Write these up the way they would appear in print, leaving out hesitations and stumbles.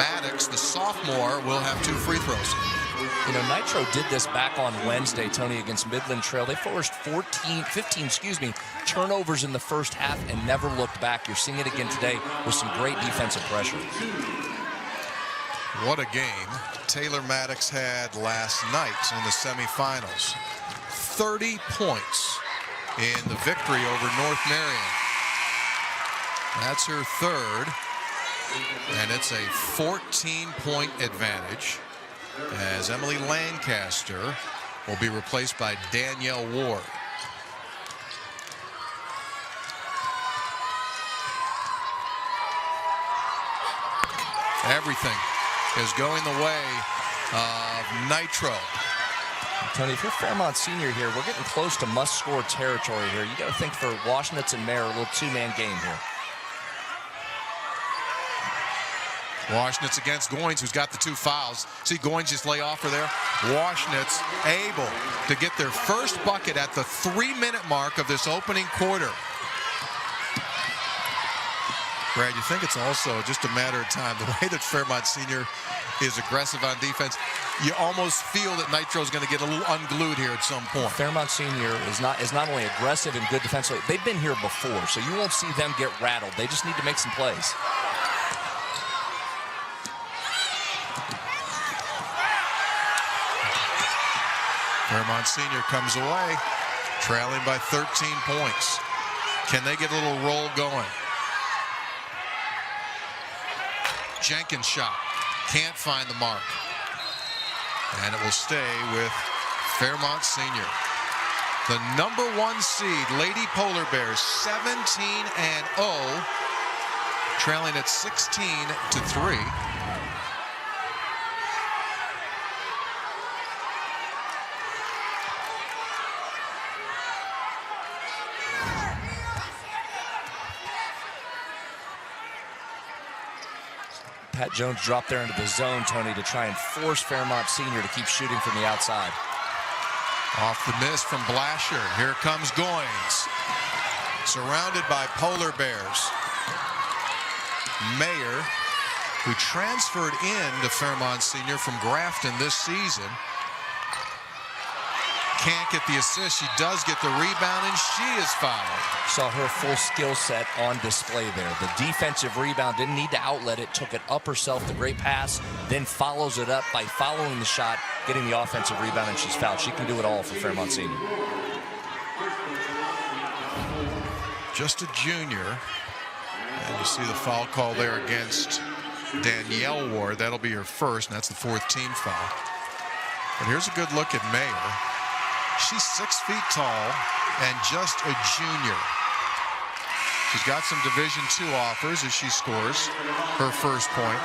Maddox, the sophomore, will have 2 free throws. You know, Nitro did this back on Wednesday, Tony, against Midland Trail. They forced 15 turnovers in the first half and never looked back. You're seeing it again today with some great defensive pressure. What a game Taylor Maddox had last night in the semifinals. 30 points in the victory over North Marion. That's her 3rd, and it's a 14-point advantage, as Emily Lancaster will be replaced by Danielle Ward. Everything is going the way of Nitro. Tony, if you're Fairmont Senior here, we're getting close to must-score territory here. You got to think for Washnitz and Mayer, a little 2-man game here. Washnitz against Goins, who's got the 2 fouls. See Goins just lay off her there. Washnitz able to get their first bucket at the 3-minute mark of this opening quarter. Brad, you think it's also just a matter of time. The way that Fairmont Senior is aggressive on defense, you almost feel that Nitro's going to get a little unglued here at some point. Fairmont Senior is not only aggressive and good defensively, they've been here before, so you won't see them get rattled. They just need to make some plays. Fairmont Senior comes away, trailing by 13 points. Can they get a little roll going? Jenkins shot. Can't find the mark. And it will stay with Fairmont Senior. The #1 seed, Lady Polar Bears, 17-0, trailing at 16-3. Pat Jones dropped there into the zone, Tony, to try and force Fairmont Senior to keep shooting from the outside. Off the miss from Blasher. Here comes Goins. Surrounded by Polar Bears. Mayer, who transferred in to Fairmont Senior from Grafton this season, can't get the assist. She does get the rebound, and she is fouled. Saw her full skill set on display there. The defensive rebound, didn't need to outlet it, took it up herself, the great pass, then follows it up by following the shot, getting the offensive rebound, and she's fouled. She can do it all for Fairmont Senior. Just a junior. And you see the foul call there against Danielle Ward. That'll be her first, and that's the 4th team foul. But here's a good look at Mayer. She's 6 feet tall and just a junior. She's got some Division II offers as she scores her first point.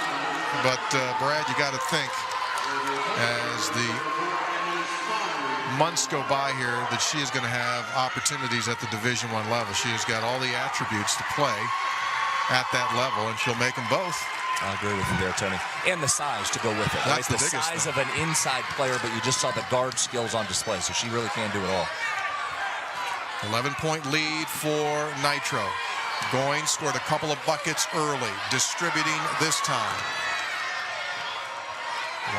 But, Brad, you got to think, as the months go by here, that she is going to have opportunities at the Division I level. She has got all the attributes to play at that level, and she'll make them both. I agree with you there, Tony. And the size to go with it. That's right? the size of an inside player, but you just saw the guard skills on display, so she really can do it all. 11-point lead for Nitro. Goins scored a couple of buckets early, distributing this time.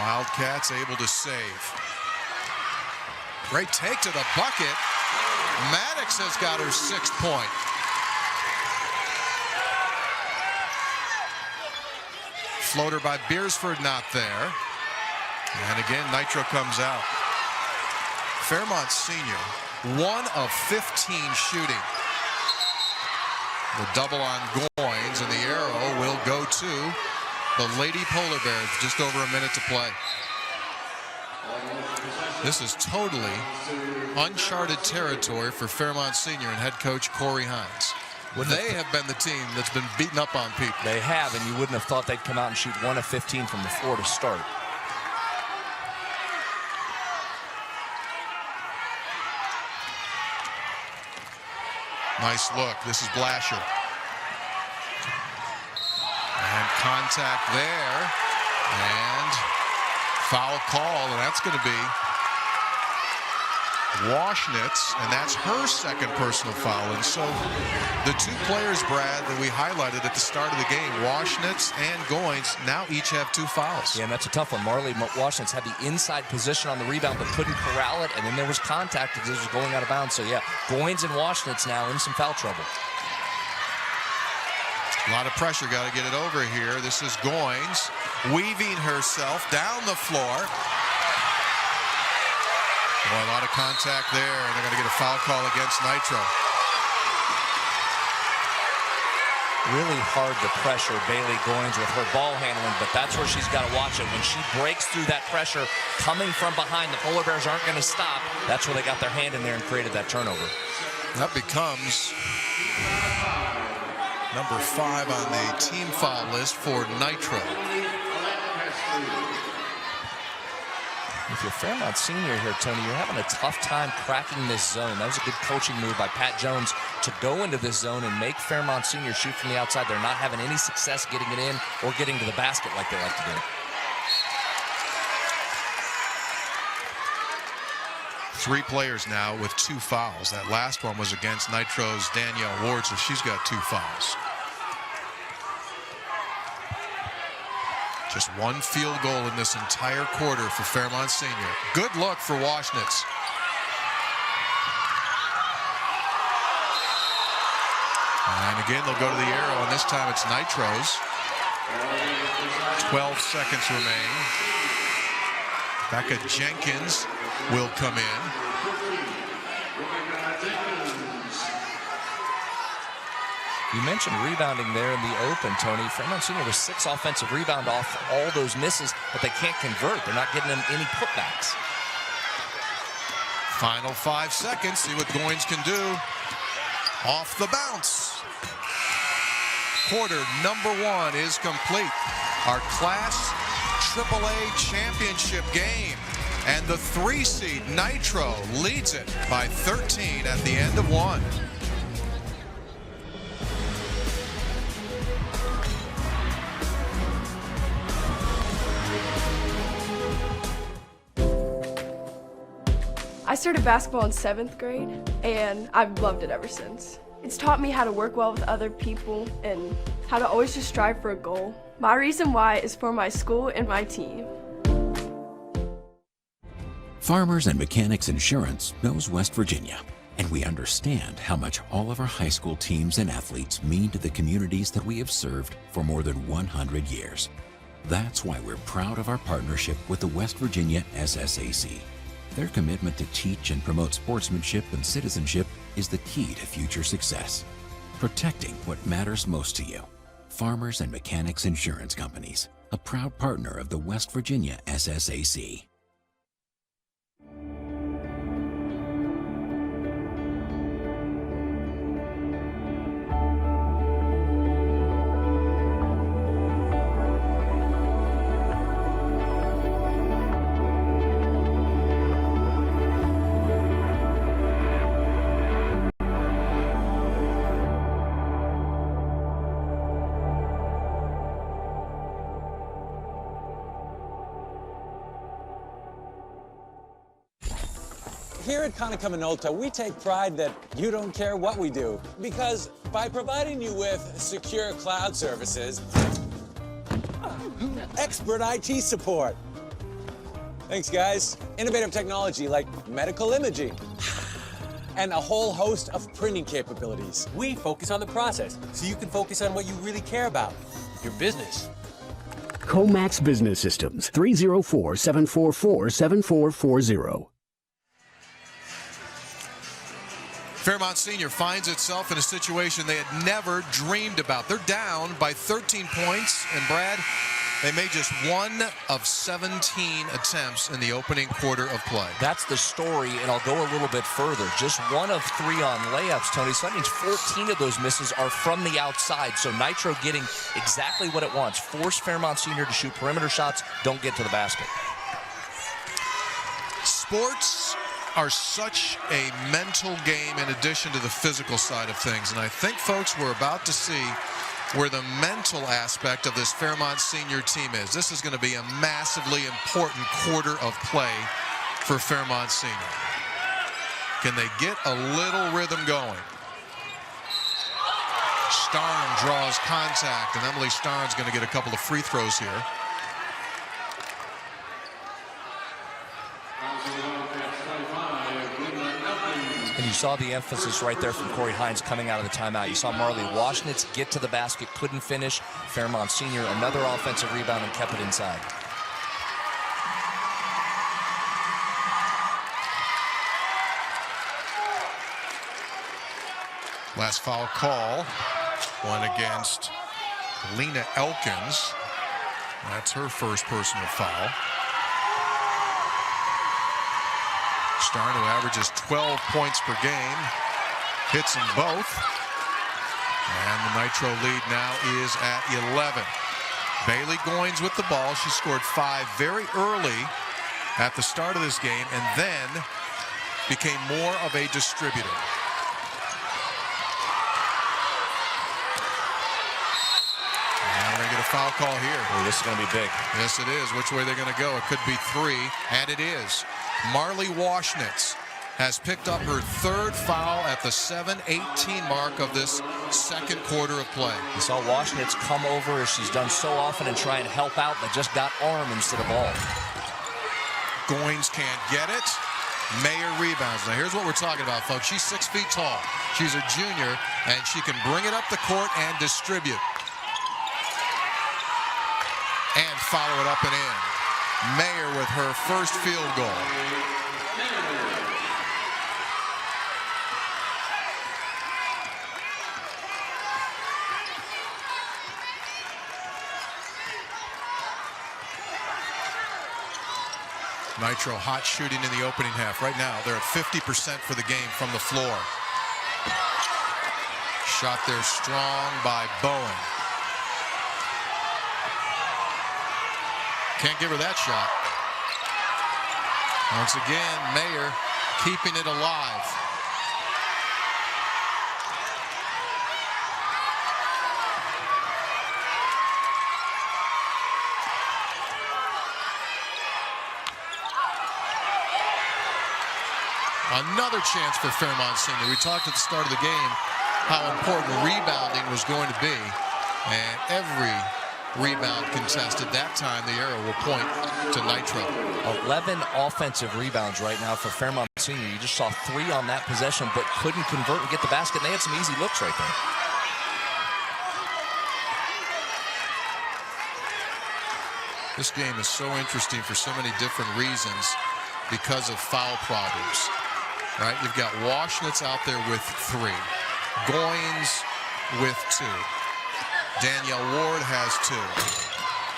Wildcats able to save. Great take to the bucket. Maddox has got her 6th point. Floater by Beersford, not there. And again, Nitro comes out. Fairmont Senior, 1 of 15 shooting. The double on Goins, and the arrow will go to the Lady Polar Bears. Just over a minute to play. This is totally uncharted territory for Fairmont Senior and head coach Corey Hines. They have been the team that's been beaten up on people. They have, and you wouldn't have thought they'd come out and shoot 1 of 15 from the floor to start. Nice look. This is Blasher. And contact there. And foul call, and that's going to be Washnitz, and that's her second personal foul. And so the two players, Brad, that we highlighted at the start of the game, Washnitz and Goins, now each have 2 fouls. Yeah, and that's a tough one. Marley Washnitz had the inside position on the rebound but couldn't corral it, and then there was contact because it was going out of bounds. So, yeah, Goins and Washnitz now in some foul trouble. A lot of pressure, got to get it over here. This is Goins weaving herself down the floor. Boy, a lot of contact there, and they're going to get a foul call against Nitro. Really hard to pressure Bailey Goins with her ball handling, but that's where she's got to watch it. When she breaks through that pressure coming from behind, the Polar Bears aren't going to stop. That's where they got their hand in there and created that turnover. That becomes number 5 on the team foul list for Nitro. If you're Fairmont Senior here, Tony, you're having a tough time cracking this zone. That was a good coaching move by Pat Jones to go into this zone and make Fairmont Senior shoot from the outside. They're not having any success getting it in or getting to the basket like they like to do. 3 players now with 2 fouls. That last one was against Nitro's Danielle Ward, so she's got 2 fouls. Just 1 field goal in this entire quarter for Fairmont Senior. Good look for Washnitz. And again, they'll go to the arrow, and this time it's Nitro's. 12 seconds remain. Becca Jenkins will come in. You mentioned rebounding there in the open, Tony. Fairmont Senior was 6 offensive rebound off all those misses, but they can't convert. They're not getting them any putbacks. Final 5 seconds. See what Goins can do. Off the bounce. Quarter number 1 is complete. Our Class AAA championship game. And the 3 seed Nitro leads it by 13 at the end of 1. I started basketball in 7th grade, and I've loved it ever since. It's taught me how to work well with other people and how to always just strive for a goal. My reason why is for my school and my team. Farmers and Mechanics Insurance knows West Virginia, and we understand how much all of our high school teams and athletes mean to the communities that we have served for more than 100 years. That's why we're proud of our partnership with the West Virginia SSAC. Their commitment to teach and promote sportsmanship and citizenship is the key to future success. Protecting what matters most to you. Farmers and Mechanics Insurance Companies, a proud partner of the West Virginia SSAC. Here at Konica Minolta, we take pride that you don't care what we do, because by providing you with secure cloud services, expert IT support, thanks guys, innovative technology like medical imaging, and a whole host of printing capabilities. We focus on the process, so you can focus on what you really care about, your business. Comax Business Systems, 304-744-7440. Fairmont Senior finds itself in a situation they had never dreamed about. They're down by 13 points, and Brad, they made just 1 of 17 attempts in the opening quarter of play. That's the story, and I'll go a little bit further. Just 1 of 3 on layups, Tony. So that means 14 of those misses are from the outside. So Nitro getting exactly what it wants. Force Fairmont Senior to shoot perimeter shots, don't get to the basket. Sports are such a mental game in addition to the physical side of things. And I think, folks, we're about to see where the mental aspect of this Fairmont Senior team is. This is going to be a massively important quarter of play for Fairmont Senior. Can they get a little rhythm going? Starn draws contact, and Emily Starn's going to get a couple of free throws here. And you saw the emphasis right there from Corey Hines coming out of the timeout. You saw Marley Washnitz get to the basket, couldn't finish. Fairmont Senior, another offensive rebound, and kept it inside. Last foul call, one against Lena Elkins. That's her first personal foul. Starn, who averages 12 points per game, hits them both. And the Nitro lead now is at 11. Bailey Goins with the ball. She scored 5 very early at the start of this game and then became more of a distributor. We're going to get a foul call here. Oh, this is going to be big. Yes, it is. Which way they're going to go? It could be 3, and it is. Marley Washnitz has picked up her 3rd foul at the 7:18 mark of this second quarter of play. You saw Washnitz come over as she's done so often and try and help out, but just got arm instead of ball. Goins can't get it. Mayer rebounds. Now, here's what we're talking about, folks. She's 6 feet tall. She's a junior, and she can bring it up the court and distribute. And follow it up and in. Mayer with her first field goal. Nitro hot shooting in the opening half. Right now, they're at 50% for the game from the floor. Shot there strong by Bowen. Can't give her that shot. Once again, Mayer keeping it alive. Another chance for Fairmont Senior. We talked at the start of the game how important rebounding was going to be. And every rebound contested. That time the arrow will point to Nitro. 11 offensive rebounds right now for Fairmont Senior. You just saw 3 on that possession, but couldn't convert and get the basket. And they had some easy looks right there. This game is so interesting for so many different reasons because of foul problems. Right? You've got Washnitz out there with 3. Goins with 2. Danielle Ward has 2.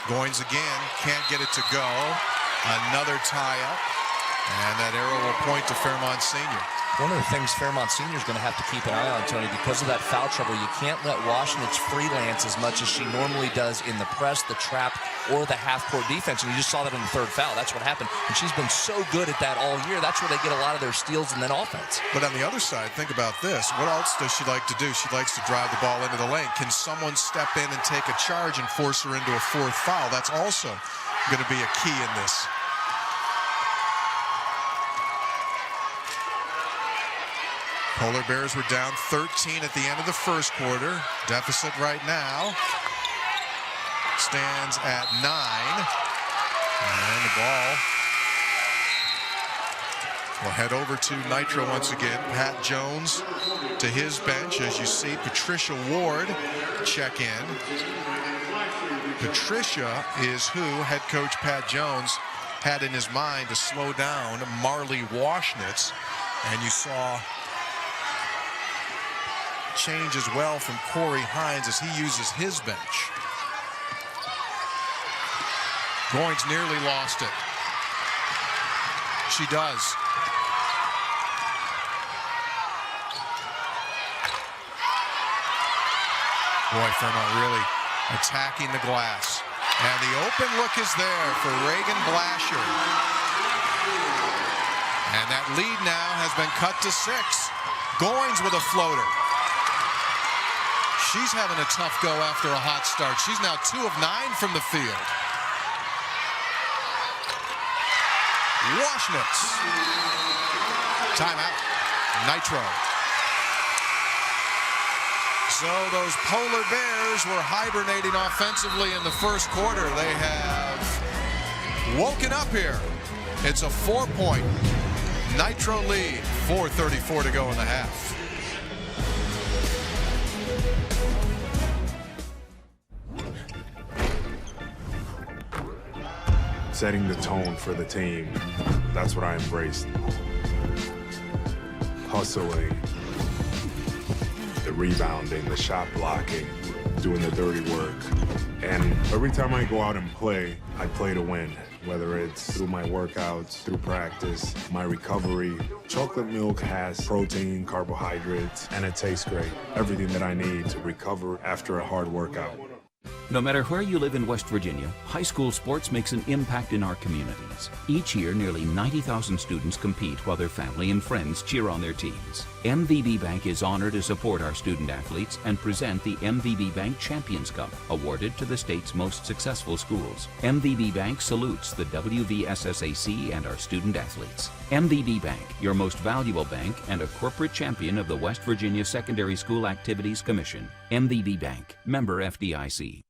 Goins again, can't get it to go. Another tie-up, and that arrow will point to Fairmont Senior. One of the things Fairmont Senior is going to have to keep an eye on, Tony, because of that foul trouble. You can't let Washnitz freelance as much as she normally does in the press, the trap, or the half-court defense. And you just saw that in the 3rd foul. That's what happened. And she's been so good at that all year. That's where they get a lot of their steals and then offense. But on the other side, think about this. What else does she like to do? She likes to drive the ball into the lane. Can someone step in and take a charge and force her into a 4th foul? That's also going to be a key in this. Polar Bears were down 13 at the end of the first quarter. Deficit right now stands at 9. And the ball will head over to Nitro once again. Pat Jones to his bench. As you see, Patricia Ward check in. Patricia is who head coach Pat Jones had in his mind to slow down Marley Washnitz. And you saw change as well from Corey Hines as he uses his bench. Goins nearly lost it. She does. Boy, Fairmont really attacking the glass. And the open look is there for Reagan Blasher. And that lead now has been cut to 6. Goins with a floater. She's having a tough go after a hot start. She's now 2 of 9 from the field. Washnitz. Timeout. Nitro. So those Polar Bears were hibernating offensively in the first quarter. They have woken up here. It's a 4-point Nitro lead. 4:34 to go in the half. Setting the tone for the team, that's what I embraced. Hustling, the rebounding, the shot blocking, doing the dirty work. And every time I go out and play, I play to win. Whether it's through my workouts, through practice, my recovery. Chocolate milk has protein, carbohydrates, and it tastes great. Everything that I need to recover after a hard workout. No matter where you live in West Virginia, high school sports makes an impact in our communities. Each year, nearly 90,000 students compete while their family and friends cheer on their teams. MVB Bank is honored to support our student athletes and present the MVB Bank Champions Cup, awarded to the state's most successful schools. MVB Bank salutes the WVSSAC and our student athletes. MVB Bank, your most valuable bank and a corporate champion of the West Virginia Secondary School Activities Commission. MVB Bank, member FDIC.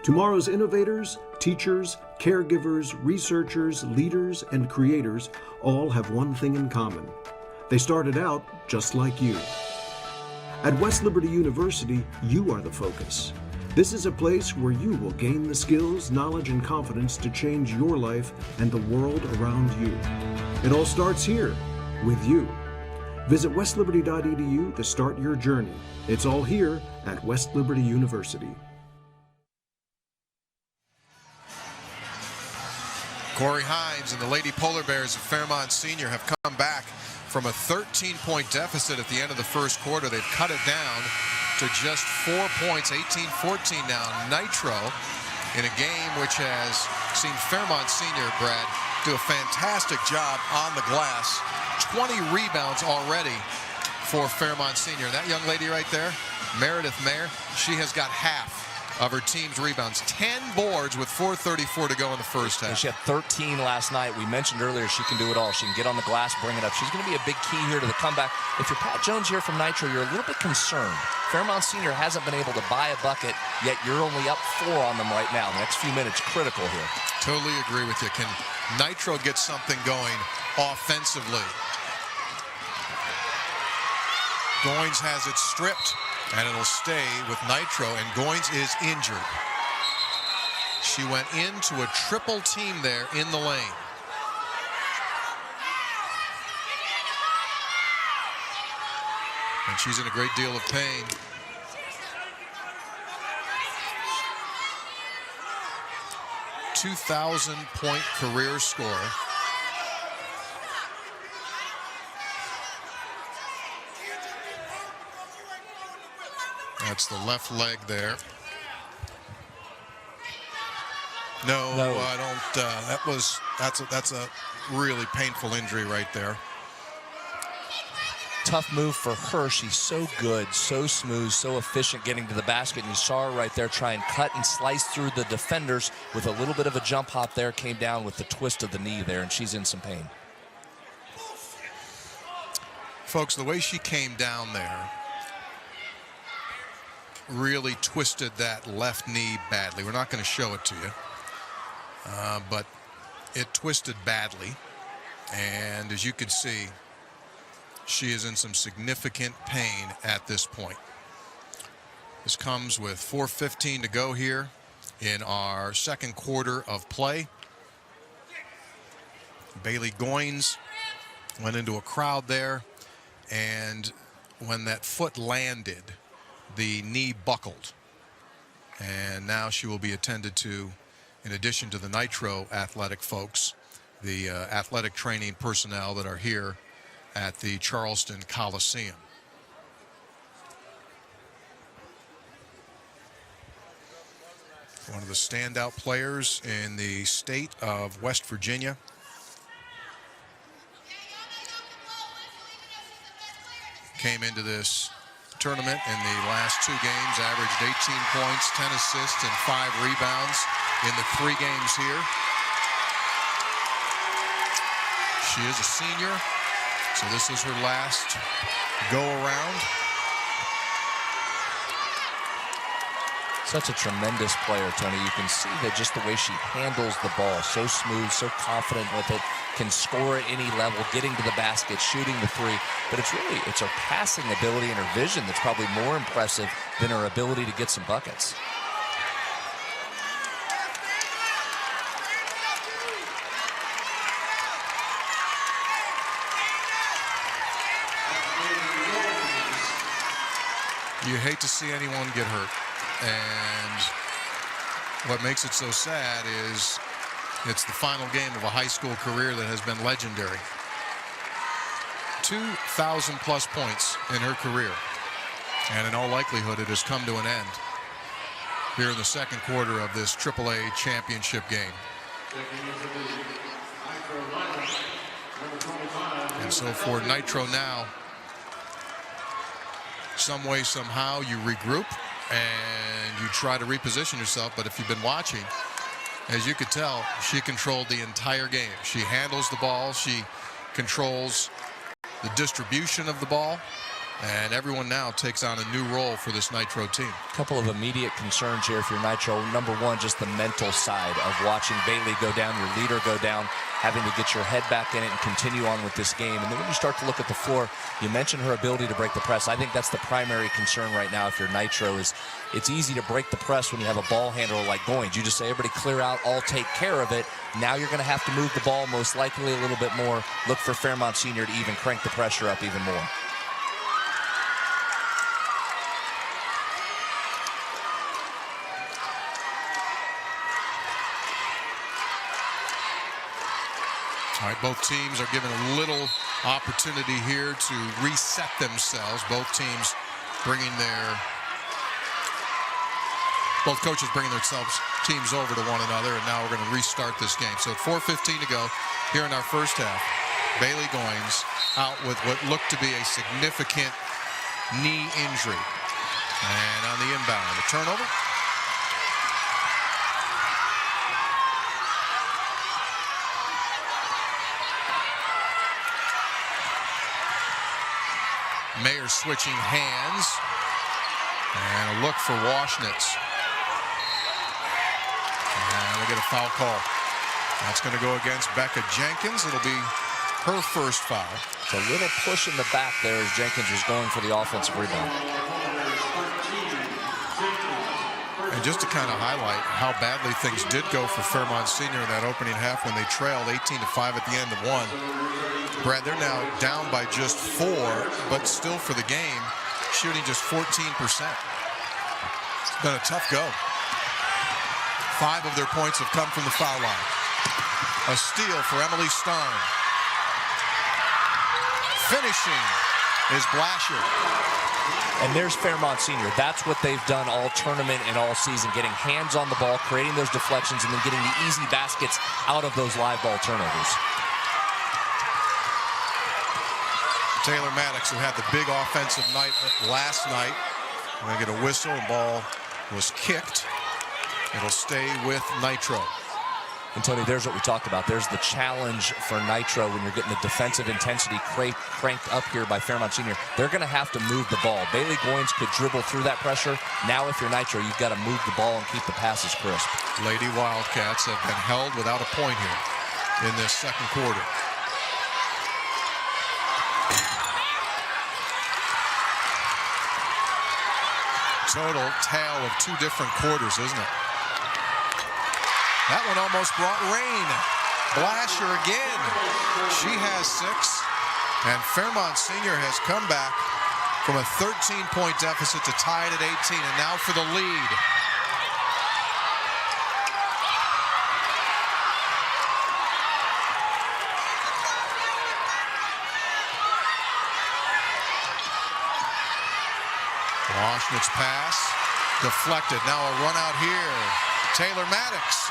Tomorrow's innovators, teachers, caregivers, researchers, leaders, and creators all have one thing in common. They started out just like you. At West Liberty University, you are the focus. This is a place where you will gain the skills, knowledge, and confidence to change your life and the world around you. It all starts here, with you. Visit westliberty.edu to start your journey. It's all here at West Liberty University. Corey Hines and the Lady Polar Bears of Fairmont Senior have come back from a 13-point deficit at the end of the first quarter. They've cut it down to just 4 points, 18-14 now. Nitro in a game which has seen Fairmont Senior, Brad, do a fantastic job on the glass. 20 rebounds already for Fairmont Senior. That young lady right there, Meredith Mayer, she has got half of her team's rebounds. 10 boards with 4:34 to go in the first half. And she had 13 last night. We mentioned earlier she can do it all. She can get on the glass, bring it up. She's going to be a big key here to the comeback. If you're Pat Jones here from Nitro, you're a little bit concerned. Fairmont Senior hasn't been able to buy a bucket, yet you're only up 4 on them right now. The next few minutes critical here. Totally agree with you. Can Nitro get something going offensively? Goins has it stripped, and it'll stay with Nitro, and Goins is injured. She went into a triple team there in the lane. And she's in a great deal of pain. A 2,000-point career scorer. That's the left leg there. No, I don't. That's a really painful injury right there. Tough move for her. She's so good, so smooth, so efficient getting to the basket. And you saw her right there try and cut and slice through the defenders with a little bit of a jump hop there. Came down with the twist of the knee there, and she's in some pain. Folks, the way she came down there really twisted that left knee badly. We're not going to show it to you, but it twisted badly. And as you can see, she is in some significant pain at this point. This comes with 4:15 to go here in our second quarter of play. Bailey Goins went into a crowd there, and when that foot landed, the knee buckled, and now she will be attended to, in addition to the Nitro athletic folks, the athletic training personnel that are here at the Charleston Coliseum. One of the standout players in the state of West Virginia. Came into this tournament in the last 2 games, averaged 18 points, 10 assists, and 5 rebounds in the 3 games here. She is a senior. So this is her last go around. Such a tremendous player, Tony. You can see that just the way she handles the ball, so smooth, so confident with it, can score at any level, getting to the basket, shooting the three. But it's her passing ability and her vision that's probably more impressive than her ability to get some buckets. You hate to see anyone get hurt. And what makes it so sad is it's the final game of a high school career that has been legendary. 2,000 plus points in her career. And in all likelihood, it has come to an end here in the second quarter of this AAA championship game. And so for Nitro now, some way, somehow, you regroup and you try to reposition yourself. But if you've been watching, as you could tell, she controlled the entire game. She handles the ball. She controls the distribution of the ball. And everyone now takes on a new role for this Nitro team. A couple of immediate concerns here if you're Nitro. Number one, just the mental side of watching Bailey go down, your leader go down, having to get your head back in it and continue on with this game. And then when you start to look at the floor, you mentioned her ability to break the press. I think that's the primary concern right now if you're Nitro is it's easy to break the press when you have a ball handler like Goins. You just say, everybody clear out, I'll take care of it. Now you're going to have to move the ball most likely a little bit more. Look for Fairmont Senior to even crank the pressure up even more. All right, both teams are given a little opportunity here to reset themselves. Both coaches bringing their teams over to one another, and now we're going to restart this game. So at 4:15 to go here in our first half, Bailey Goins out with what looked to be a significant knee injury. And on the inbound, the turnover. Mayer switching hands, and a look for Washnitz. And we get a foul call. That's going to go against Becca Jenkins. It'll be her first foul. It's a little push in the back there as Jenkins was going for the offensive rebound. And just to kind of highlight how badly things did go for Fairmont Senior in that opening half when they trailed 18-5 at the end of one. Brad, they're now down by just 4, but still for the game, shooting just 14%. It's been a tough go. 5 of their points have come from the foul line. A steal for Emily Starn. Finishing is Blasher. And there's Fairmont Senior. That's what they've done all tournament and all season, getting hands on the ball, creating those deflections, and then getting the easy baskets out of those live ball turnovers. Taylor Maddox, who had the big offensive night last night. We're going to get a whistle, and ball was kicked. It'll stay with Nitro. And Tony, there's what we talked about. There's the challenge for Nitro when you're getting the defensive intensity cranked up here by Fairmont Senior. They're going to have to move the ball. Bailey Goins could dribble through that pressure. Now if you're Nitro, you've got to move the ball and keep the passes crisp. Lady Wildcats have been held without a point here in this second quarter. Total tale of 2 different quarters, isn't it? That one almost brought rain. Blasher again. She has 6. And Fairmont Senior has come back from a 13-point deficit to tie it at 18. And now for the lead. Washnitz pass deflected. Now a run out here. Taylor Maddox.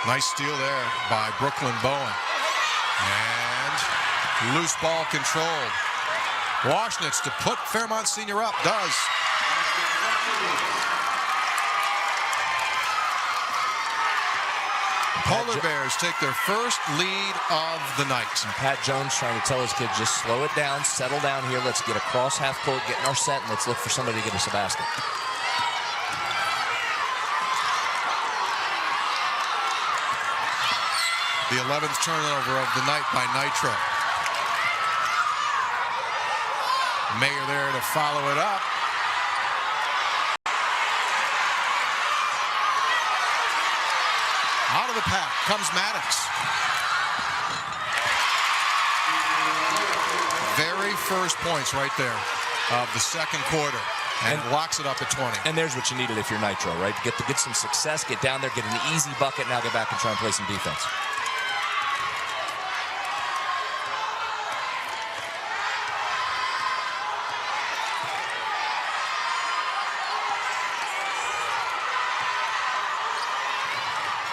Nice steal there by Brooklyn Bowen. And loose ball controlled. Washnitz to put Fairmont Senior up. Does. Polar Bears take their first lead of the night. And Pat Jones trying to tell his kids, just slow it down, settle down here. Let's get across half court, get in our set, and let's look for somebody to get us a basket. The 11th turnover of the night by Nitro. Mayer there to follow it up. Out of the pack comes Maddox. Very first points right there of the second quarter, and locks it up at 20. And there's what you needed if you're Nitro, right? Get some success, get down there, get an easy bucket, now get back and try and play some defense.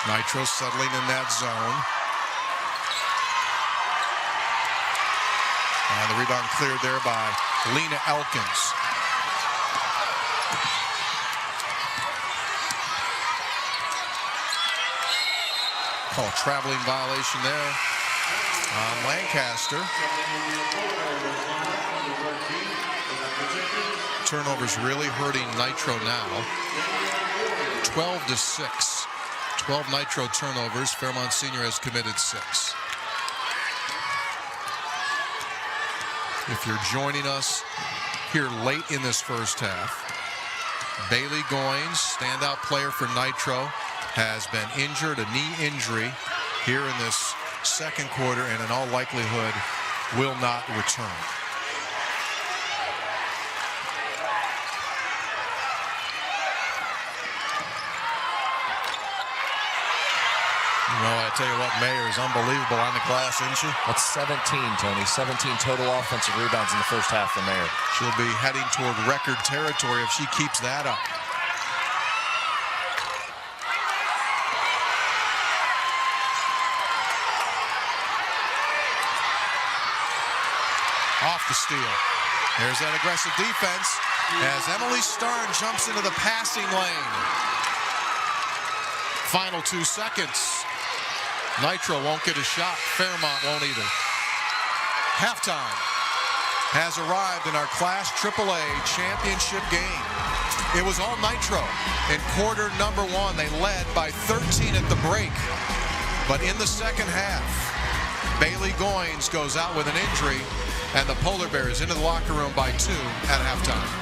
Nitro settling in that zone. And the rebound cleared there by Lena Elkins. Call traveling violation there on Lancaster. Turnovers really hurting Nitro now. 12-6. 12 Nitro turnovers. Fairmont Senior has committed 6. If you're joining us here late in this first half, Bailey Goins, standout player for Nitro, has been injured, a knee injury here in this second quarter, and in all likelihood will not return. Well, I tell you what, Mayer is unbelievable on the glass, isn't she? That's 17, Tony. 17 total offensive rebounds in the first half for Mayer. She'll be heading toward record territory if she keeps that up. Off the steal. There's that aggressive defense as Emily Starn jumps into the passing lane. Final 2 seconds. Nitro won't get a shot. Fairmont won't either. Halftime has arrived in our Class AAA championship game. It was all Nitro. In quarter number 1, they led by 13 at the break. But in the second half, Bailey Goins goes out with an injury, and the Polar Bears into the locker room by 2 at halftime.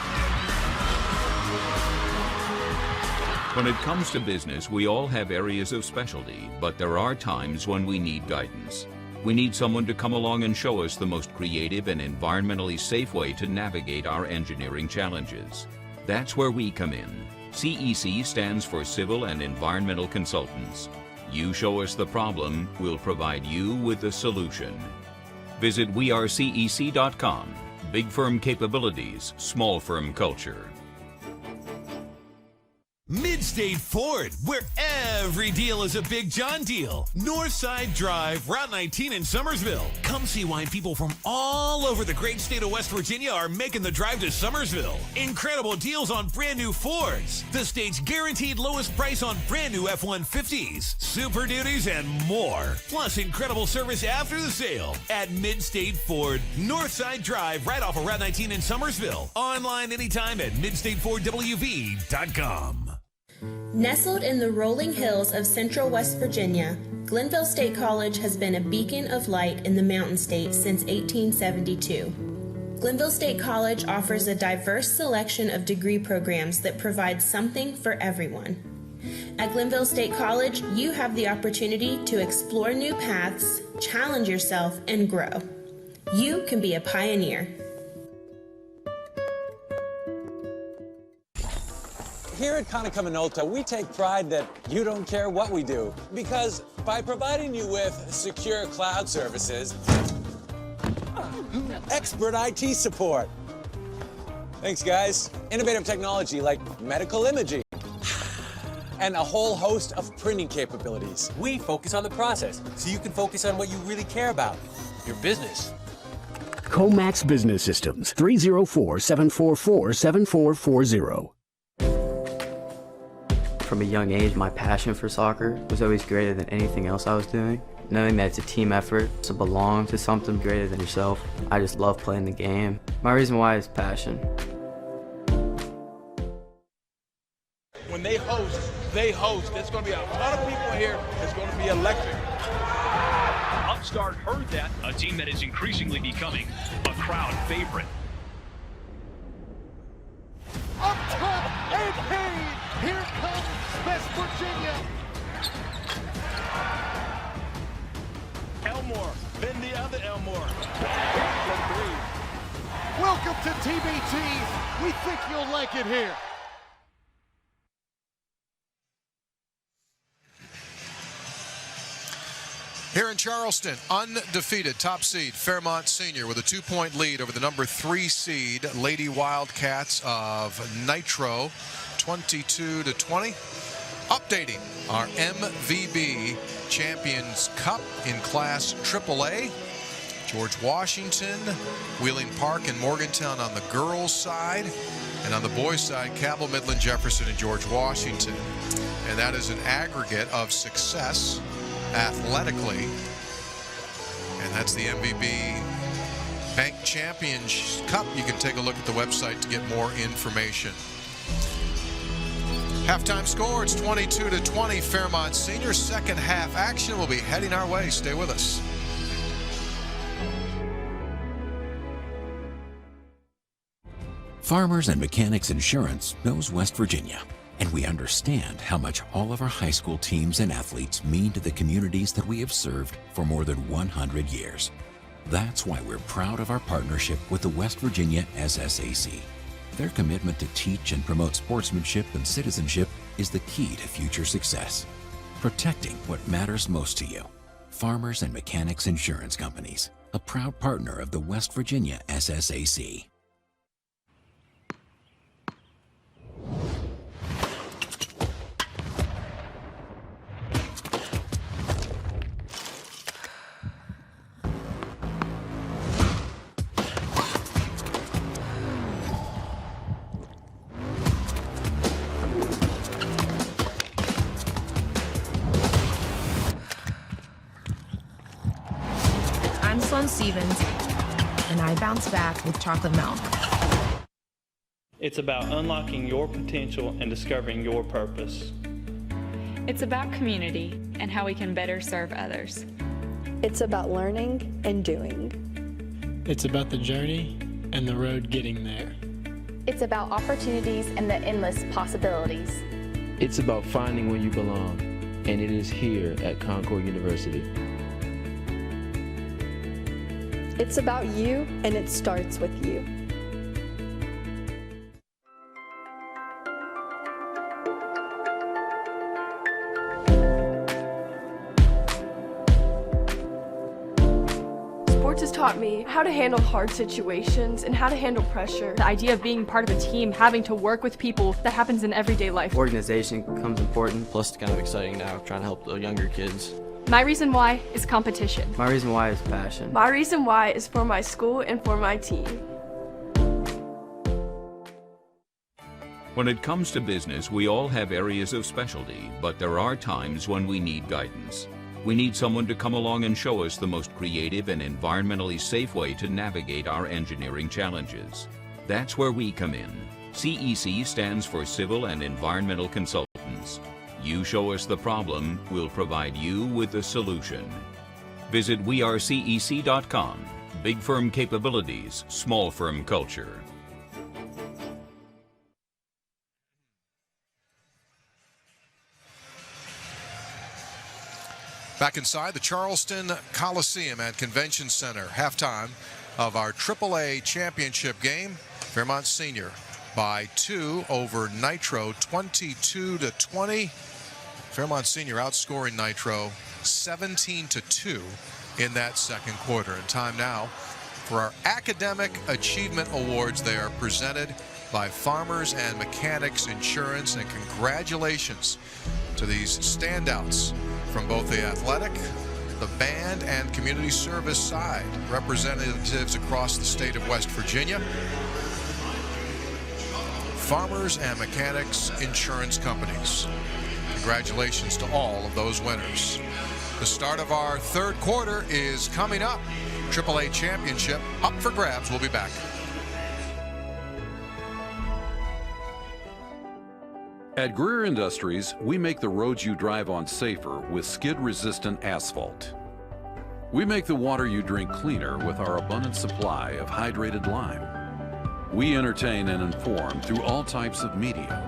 When it comes to business, we all have areas of specialty, but there are times when we need guidance. We need someone to come along and show us the most creative and environmentally safe way to navigate our engineering challenges. That's where we come in. CEC stands for Civil and Environmental Consultants. You show us the problem, we'll provide you with the solution. Visit wearecec.com. Big firm capabilities, small firm culture. Mid-State Ford, where every deal is a Big John deal. Northside Drive, Route 19 in Summersville. Come see why people from all over the great state of West Virginia are making the drive to Summersville. Incredible deals on brand new Fords. The state's guaranteed lowest price on brand new F-150s, Super Duties, and more. Plus incredible service after the sale at Mid-State Ford, Northside Drive, right off of Route 19 in Summersville. Online anytime at midstatefordwv.com. Nestled in the rolling hills of central West Virginia, Glenville State College has been a beacon of light in the Mountain State since 1872. Glenville State College offers a diverse selection of degree programs that provide something for everyone. At Glenville State College, you have the opportunity to explore new paths, challenge yourself, and grow. You can be a pioneer. Here at Konica Minolta, we take pride that you don't care what we do, because by providing you with secure cloud services, expert IT support, thanks guys, innovative technology like medical imaging, and a whole host of printing capabilities. We focus on the process, so you can focus on what you really care about, your business. Comax Business Systems, 304-744-7440. From a young age, my passion for soccer was always greater than anything else I was doing. Knowing that it's a team effort, to belong to something greater than yourself. I just love playing the game. My reason why is passion. When they host, they host. There's going to be a ton of people here. It's going to be electric. Upstart heard that, a team that is increasingly becoming a crowd favorite. Up top and paid. Here comes West Virginia. Elmore, then the other Elmore. Welcome to TBT. We think you'll like it here. Here in Charleston, undefeated top seed Fairmont Senior with a 2-point lead over the number 3 seed Lady Wildcats of Nitro, 22-20. Updating our MVB Champions Cup in Class AAA. George Washington, Wheeling Park, and Morgantown on the girls' side. And on the boys' side, Cabell, Midland, Jefferson, and George Washington. And that is an aggregate of success athletically, and that's the MVB Bank Champions Cup. You can take a look at the website to get more information. Halftime score, it's 22-20 Fairmont Senior. Second half action will be heading our way. Stay with us. Farmers and Mechanics Insurance knows West Virginia, and we understand how much all of our high school teams and athletes mean to the communities that we have served for more than 100 years. That's why we're proud of our partnership with the West Virginia SSAC. Their commitment to teach and promote sportsmanship and citizenship is the key to future success. Protecting what matters most to you. Farmers and Mechanics Insurance Companies, a proud partner of the West Virginia SSAC. I'm Sloan Stevens, and I bounce back with chocolate milk. It's about unlocking your potential and discovering your purpose. It's about community and how we can better serve others. It's about learning and doing. It's about the journey and the road getting there. It's about opportunities and the endless possibilities. It's about finding where you belong, and it is here at Concord University. It's about you, and it starts with you. Sports has taught me how to handle hard situations and how to handle pressure. The idea of being part of a team, having to work with people, that happens in everyday life. Organization becomes important, plus it's kind of exciting now, trying to help the younger kids. My reason why is competition. My reason why is passion. My reason why is for my school and for my team. When it comes to business, we all have areas of specialty, but there are times when we need guidance. We need someone to come along and show us the most creative and environmentally safe way to navigate our engineering challenges. That's where we come in. CEC stands for Civil and Environmental Consultants. You show us the problem, we'll provide you with the solution. Visit wearecec.com. Big firm capabilities, small firm culture. Back inside the Charleston Coliseum and Convention Center, halftime of our AAA championship game. Fairmont Senior by 2 over Nitro, 22-20. Fairmont Senior outscoring Nitro 17-2 in that second quarter. And time now for our Academic Achievement Awards. They are presented by Farmers and Mechanics Insurance, and congratulations to these standouts from both the athletic, the band, and community service side. Representatives across the state of West Virginia. Farmers and Mechanics Insurance Companies. Congratulations to all of those winners. The start of our third quarter is coming up. AAA championship up for grabs. We'll be back. At Greer Industries, we make the roads you drive on safer with skid-resistant asphalt. We make the water you drink cleaner with our abundant supply of hydrated lime. We entertain and inform through all types of media.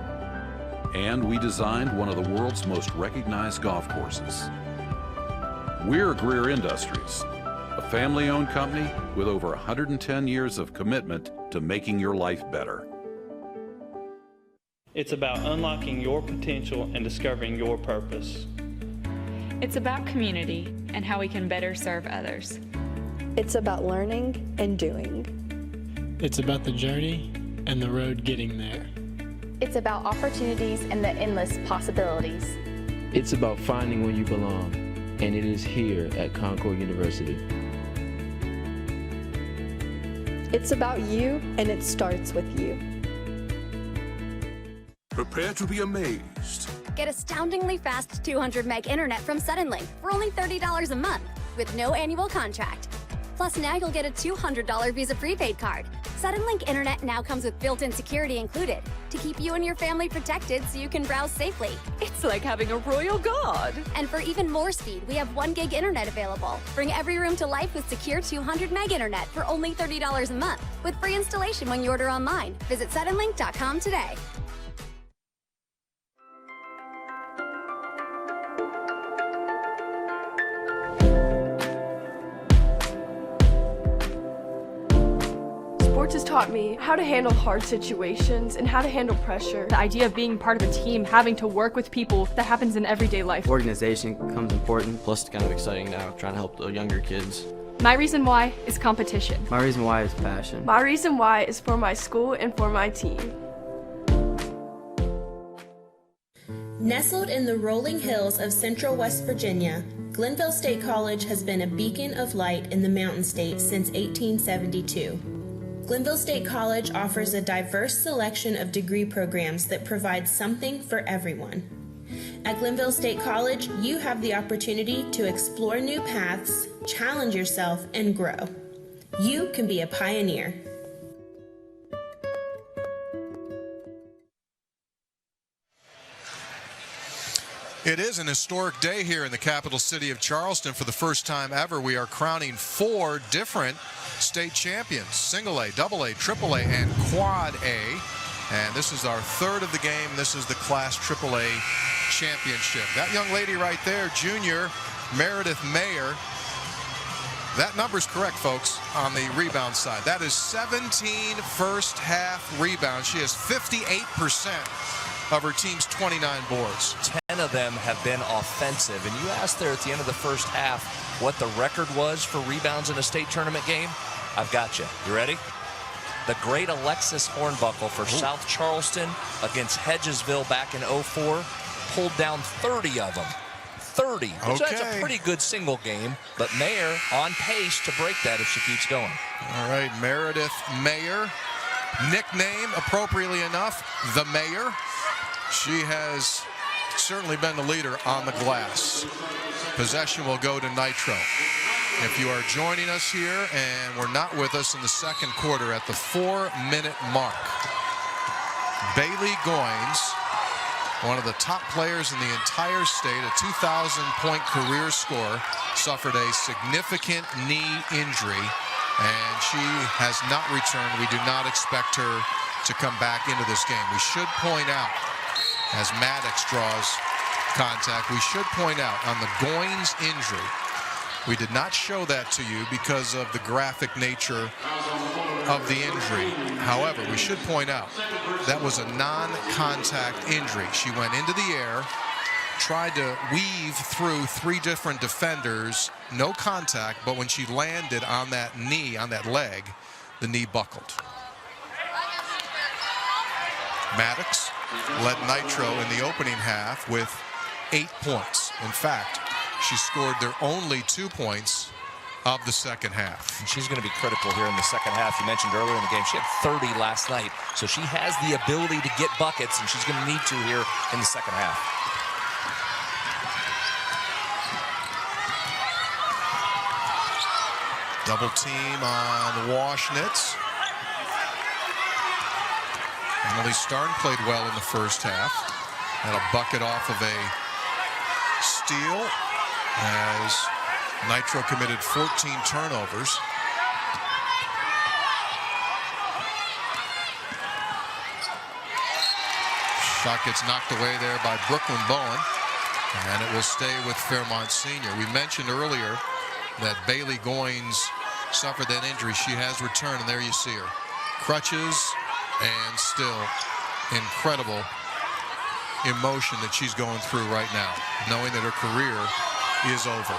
And we designed one of the world's most recognized golf courses. We're Greer Industries, a family-owned company with over 110 years of commitment to making your life better. It's about unlocking your potential and discovering your purpose. It's about community and how we can better serve others. It's about learning and doing. It's about the journey and the road getting there. It's about opportunities and the endless possibilities. It's about finding where you belong, and it is here at Concord University. It's about you, and it starts with you. Prepare to be amazed. Get astoundingly fast 200 meg internet from Suddenlink for only $30 a month with no annual contract. Plus, now you'll get a $200 Visa prepaid card. Suddenlink internet now comes with built-in security included to keep you and your family protected so you can browse safely. It's like having a royal guard. And for even more speed, we have 1 gig internet available. Bring every room to life with secure 200 meg internet for only $30 a month with free installation when you order online. Visit suddenlink.com today. Sports has taught me how to handle hard situations and how to handle pressure. The idea of being part of a team, having to work with people, that happens in everyday life. Organization becomes important. Plus, it's kind of exciting now, trying to help the younger kids. My reason why is competition. My reason why is passion. My reason why is for my school and for my team. Nestled in the rolling hills of central West Virginia, Glenville State College has been a beacon of light in the Mountain State since 1872. Glenville State College offers a diverse selection of degree programs that provide something for everyone. At Glenville State College, you have the opportunity to explore new paths, challenge yourself, and grow. You can be a pioneer. It is an historic day here in the capital city of Charleston. For the first time ever, we are crowning 4 different state champions: Single A, Double A, Triple A, and Quad A. And this is our third of the game. This is the Class AAA championship. That young lady right there, junior Meredith Mayer, that number's correct, folks, on the rebound side. That is 17 first half rebounds. She has 58% of her team's 29 boards. 10 of them have been offensive. And you asked there at the end of the first half what the record was for rebounds in a state tournament game. I've got you. You ready? The great Alexis Hornbuckle for South Charleston against Hedgesville back in 04 pulled down 30 of them. 30. Which that's a pretty good single game. But Mayer on pace to break that if she keeps going. All right, Meredith Mayer, nickname appropriately enough, the Mayor. She has certainly been the leader on the glass. Possession will go to Nitro. If you are joining us here and were not with us in the second quarter at the 4-minute mark, Bailey Goins, one of the top players in the entire state, a 2,000-point career scorer, suffered a significant knee injury, and she has not returned. We do not expect her to come back into this game. We should point out, as Maddox draws contact, we should point out on the Goins injury, we did not show that to you because of the graphic nature of the injury. However, we should point out that was a non-contact injury. She went into the air, tried to weave through 3 different defenders, no contact, but when she landed on that knee, on that leg, the knee buckled. Maddox led Nitro in the opening half with 8 points. In fact, she scored their only 2 points of the second half. And she's going to be critical here in the second half. You mentioned earlier in the game, she had 30 last night, so she has the ability to get buckets, and she's going to need to here in the second half. Double team on the Washnitz. Emily Starn played well in the first half. Had a bucket off of a steal as Nitro committed 14 turnovers. Shot gets knocked away there by Brooklyn Bowen, and it will stay with Fairmont Senior. We mentioned earlier that Bailey Goins suffered that injury. She has returned, and there you see her. Crutches, and still incredible emotion that she's going through right now, knowing that her career is over.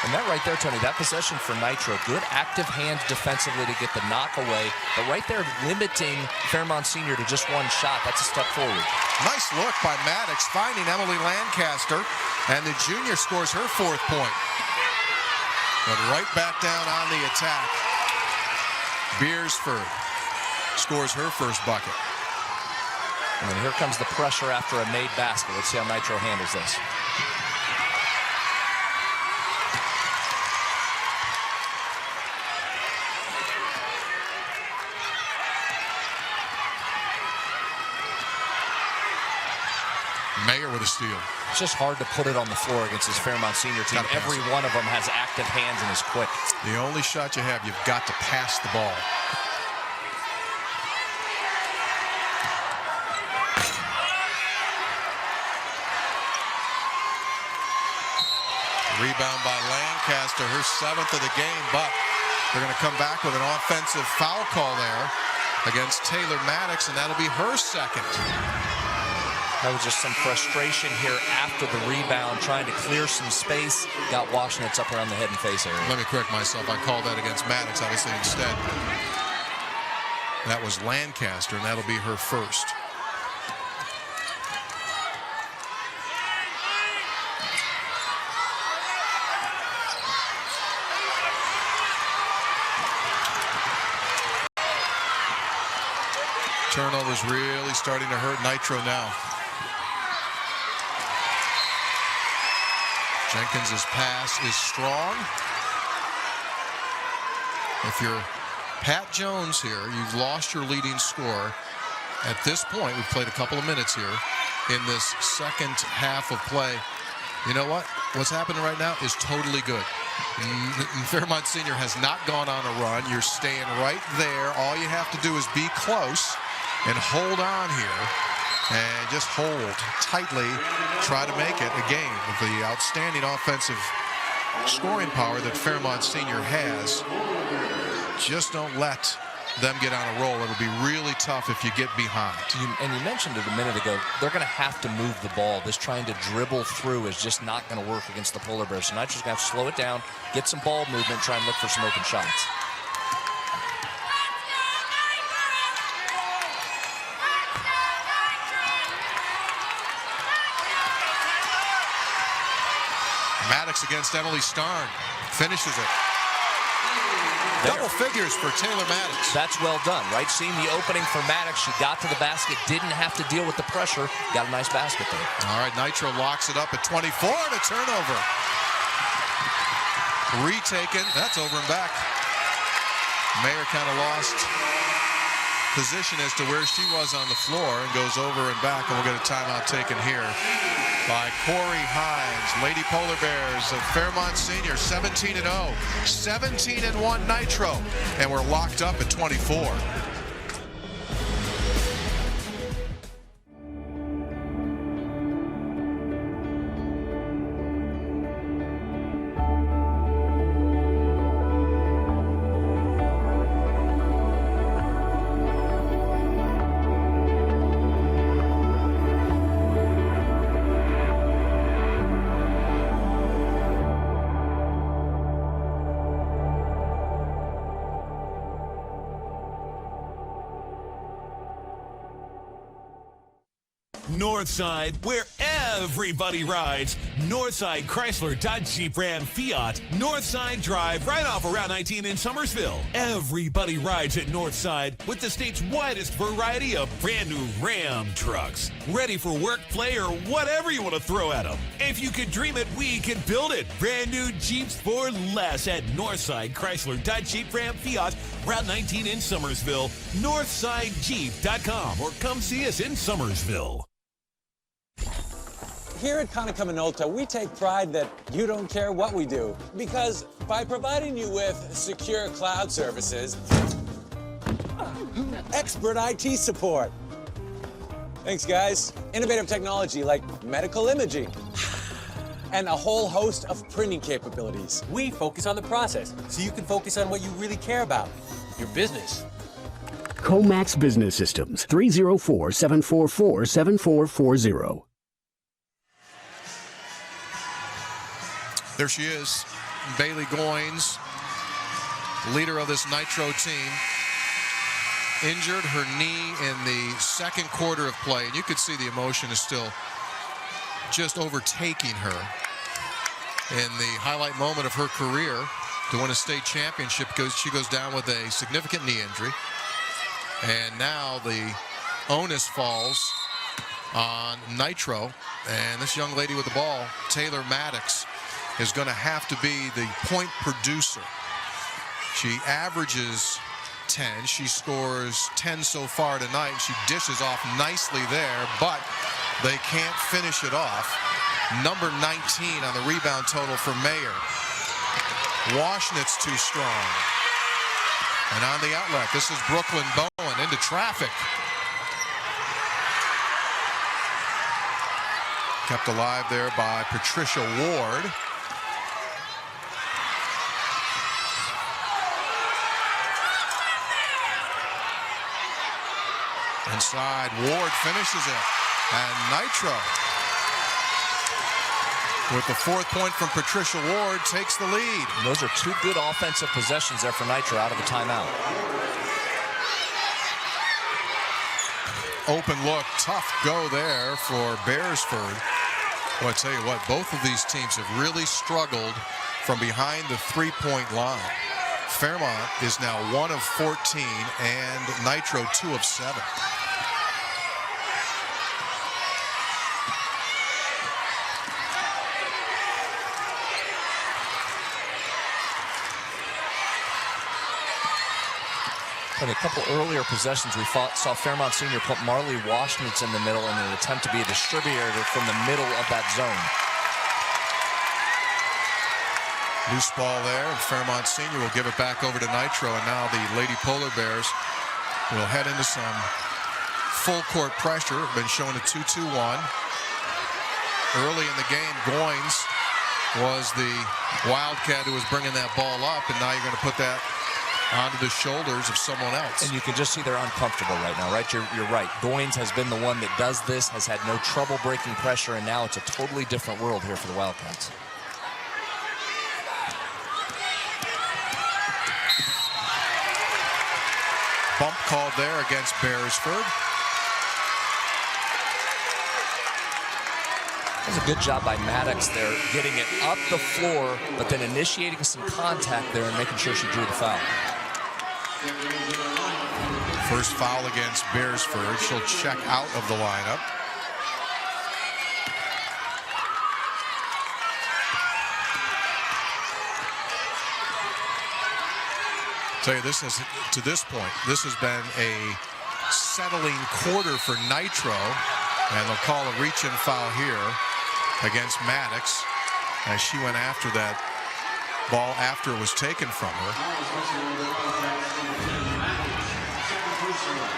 And that right there, Tony, that possession for Nitro, good active hands defensively to get the knock away, but right there limiting Fairmont Senior to just one shot. That's a step forward. Nice look by Maddox, finding Emily Lancaster, and the junior scores her 4th point. But right back down on the attack, Beersford scores her first bucket. And then here comes the pressure after a made basket. Let's see how Nitro handles this. Mayer with a steal. It's just hard to put it on the floor against this Fairmont Senior team. Every one of them has active hands and is quick. The only shot you have, you've got to pass the ball. Rebound by Lancaster, her 7th of the game, but they're going to come back with an offensive foul call there against Taylor Maddox, and that'll be her 2nd. That was just some frustration here after the rebound, trying to clear some space. Got Washnitz up around the head and face area. Let me correct myself. I called that against Maddox, obviously, instead. That was Lancaster, and that'll be her 1st. Turnovers really starting to hurt Nitro now. Jenkins' pass is strong. If you're Pat Jones here, you've lost your leading scorer. At this point, we've played a couple of minutes here in this second half of play. You know what? What's happening right now is totally good. Fairmont Senior has not gone on a run. You're staying right there. All you have to do is be close and hold on here. And just hold tightly, try to make it a game with the outstanding offensive scoring power that Fairmont Senior has. Just don't let them get on a roll. It'll be really tough if you get behind. And you mentioned it a minute ago, they're going to have to move the ball. This trying to dribble through is just not going to work against the Polar Bears. So Nitro's going to have to slow it down, get some ball movement, try and look for some open shots. Maddox against Emily Starn. Finishes it. Double figures for Taylor Maddox. That's well done, right? Seeing the opening for Maddox, she got to the basket, didn't have to deal with the pressure, got a nice basket there. All right, Nitro locks it up at 24 and a turnover. Retaken, that's over and back. Mayer kind of lost position as to where she was on the floor and goes over and back, and we'll get a timeout taken here by Corey Hines. Lady Polar Bears of Fairmont Senior, 17-0, 17-1 Nitro, and we're locked up at 24. Northside, where everybody rides. Northside Chrysler, Dodge, Jeep, Ram, Fiat. Northside Drive, right off Route 19 in Summersville. Everybody rides at Northside with the state's widest variety of brand new Ram trucks. Ready for work, play, or whatever you want to throw at them. If you could dream it, we can build it. Brand new Jeeps for less at Northside Chrysler, Dodge, Jeep, Ram, Fiat, Route 19 in Summersville. NorthsideJeep.com or come see us in Summersville. Here at Konica Minolta, we take pride that you don't care what we do, because by providing you with secure cloud services, expert IT support, thanks guys, innovative technology like medical imaging, and a whole host of printing capabilities. We focus on the process, so you can focus on what you really care about, your business. Comax Business Systems, 304-744-7440. There she is, Bailey Goins, leader of this Nitro team. Injured her knee in the second quarter of play, and you could see the emotion is still just overtaking her in the highlight moment of her career to win a state championship, because she goes down with a significant knee injury. And now the onus falls on Nitro, and this young lady with the ball, Taylor Maddox, is going to have to be the point producer. She averages 10. She scores 10 so far tonight. She dishes off nicely there, but they can't finish it off. Number 19 on the rebound total for Mayer. Washnit's too strong. And on the outlet, this is Brooklyn Bowen into traffic. Kept alive there by Patricia Ward. Inside, Ward finishes it, and Nitro, with the fourth point from Patricia Ward, takes the lead. And those are two good offensive possessions there for Nitro out of a timeout. Open look, tough go there for Beresford. Well, I tell you what, both of these teams have really struggled from behind the three-point line. Fairmont is now 1 of 14, and Nitro 2 of 7. In a couple earlier possessions, we saw Fairmont Senior put Marley Washnitz in the middle in an attempt to be a distributor from the middle of that zone. Loose ball there, and Fairmont Senior will give it back over to Nitro, and now the Lady Polar Bears will head into some full court pressure. Been showing a 2-2-1. Early in the game, Goins was the Wildcat who was bringing that ball up, and now you're going to put that onto the shoulders of someone else. And you can just see they're uncomfortable right now, right? You're right. Goins has been the one that does this, has had no trouble breaking pressure, and now it's a totally different world here for the Wildcats. Bump called there against Beresford. That was a good job by Maddox there, getting it up the floor, but then initiating some contact there and making sure she drew the foul. First foul against Beresford. She'll check out of the lineup. Tell you, this has, to this point, this has been a settling quarter for Nitro, and they'll call a reach-in foul here against Maddox as she went after that ball after it was taken from her.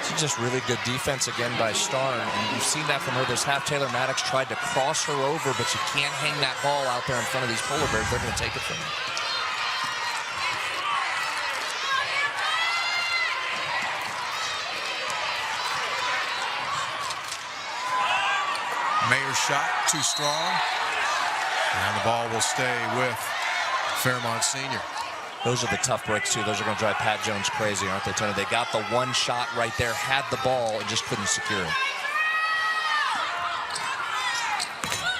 It's just really good defense again by Starn, and you've seen that from her this half. Taylor Maddox tried to cross her over, but you can't hang that ball out there in front of these Polar Bears. They're going to take it from you. Mayer's shot too strong, and the ball will stay with Fairmont Senior. Those are the tough breaks too. Those are going to drive Pat Jones crazy, aren't they, Tony? They got the one shot right there, had the ball, and just couldn't secure it.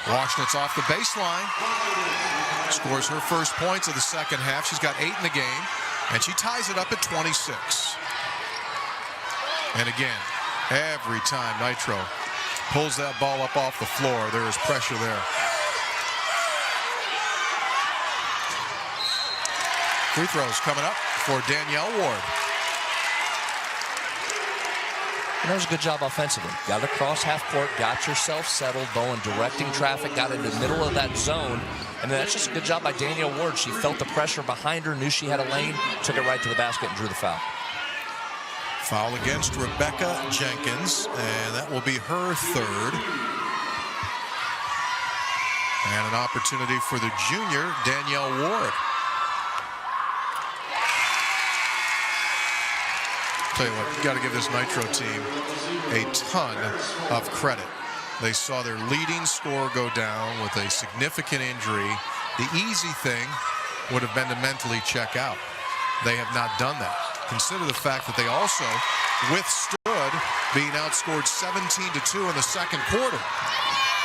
Washington's off the baseline. Scores her first points of the second half. She's got 8 in the game, and she ties it up at 26. And again, every time Nitro pulls that ball up off the floor, there is pressure there. Free throws coming up for Danielle Ward. And that was a good job offensively. Got across half court, got yourself settled. Bowen directing traffic, got into the middle of that zone. And that's just a good job by Danielle Ward. She felt the pressure behind her, knew she had a lane, took it right to the basket and drew the foul. Foul against Rebecca Jenkins, and that will be her third. And an opportunity for the junior, Danielle Ward. Tell you what, you got to give this Nitro team a ton of credit. They saw their leading scorer go down with a significant injury. The easy thing would have been to mentally check out. They have not done that. Consider the fact that they also withstood being outscored 17-2 in the second quarter.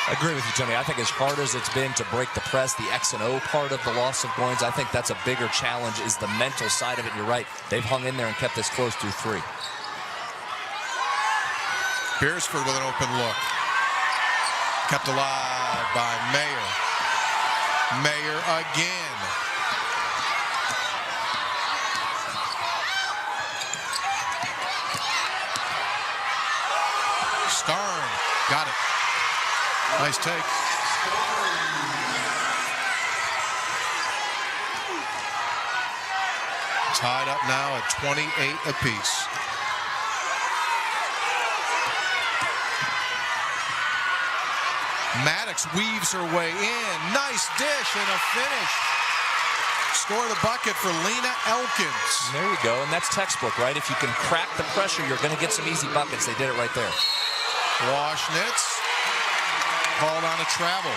I agree with you, Tony. I think as hard as it's been to break the press, the X and O part of the loss of points, I think that's a bigger challenge is the mental side of it. And you're right. They've hung in there and kept this close through 3. Beresford with an open look. Kept alive by Mayer. Mayer again. Starn got it. Nice take. Tied up now at 28 apiece. Maddox weaves her way in. Nice dish and a finish. Score the bucket for Lena Elkins. There you go, and that's textbook, right? If you can crack the pressure, you're going to get some easy buckets. They did it right there. Washnitz called on a travel.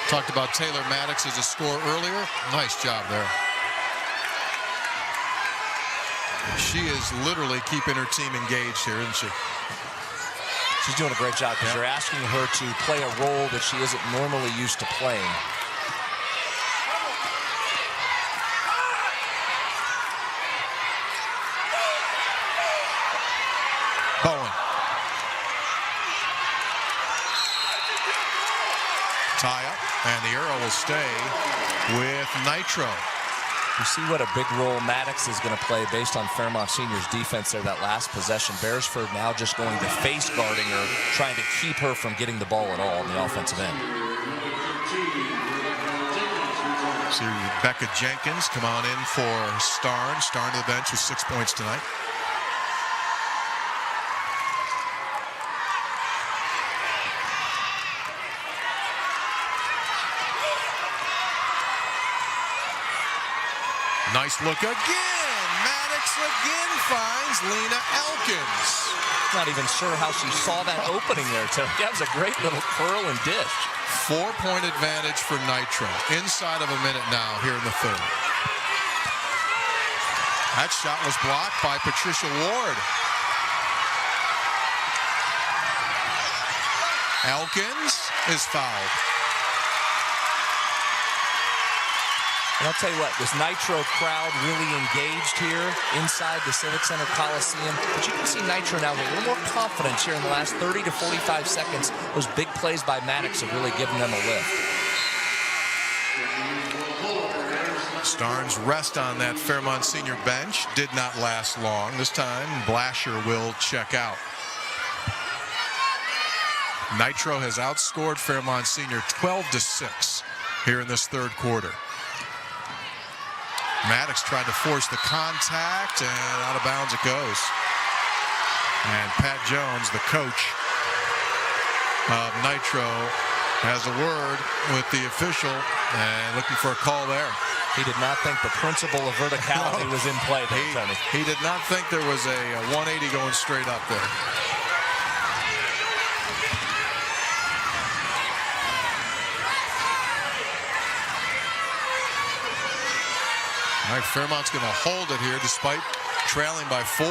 Talked about Taylor Maddox as a scorer earlier. Nice job there. She is literally keeping her team engaged here, isn't she? She's doing a great job because you're asking her to play a role that she isn't normally used to playing. Bowen. Tie up, and the arrow will stay with Nitro. You see what a big role Maddox is going to play based on Fairmont Senior's defense there that last possession. Beresford now just going to face guarding her, trying to keep her from getting the ball at all on the offensive end. See Rebecca Jenkins come on in for Starn. Starn to the bench with 6 points tonight. Nice look again. Maddox again finds Lena Elkins. Not even sure how she saw that opening there, Tony. That was a great little curl and dish. 4-point advantage for Nitro. Inside of a minute now here in the third. That shot was blocked by Patricia Ward. Elkins is fouled. And I'll tell you what, this Nitro crowd really engaged here inside the Civic Center Coliseum. But you can see Nitro now with a little more confidence here in the last 30 to 45 seconds. Those big plays by Maddox have really given them a lift. Starn's rest on that Fairmont Senior bench did not last long. This time, Blasher will check out. Nitro has outscored Fairmont Senior 12-6 here in this third quarter. Maddox tried to force the contact, and out of bounds it goes. And Pat Jones, the coach of Nitro, has a word with the official and looking for a call there. He did not think the principle of verticality was in play there, Tony. He did not think there was a 180 going straight up there. All right, Fairmont's going to hold it here despite trailing by 4.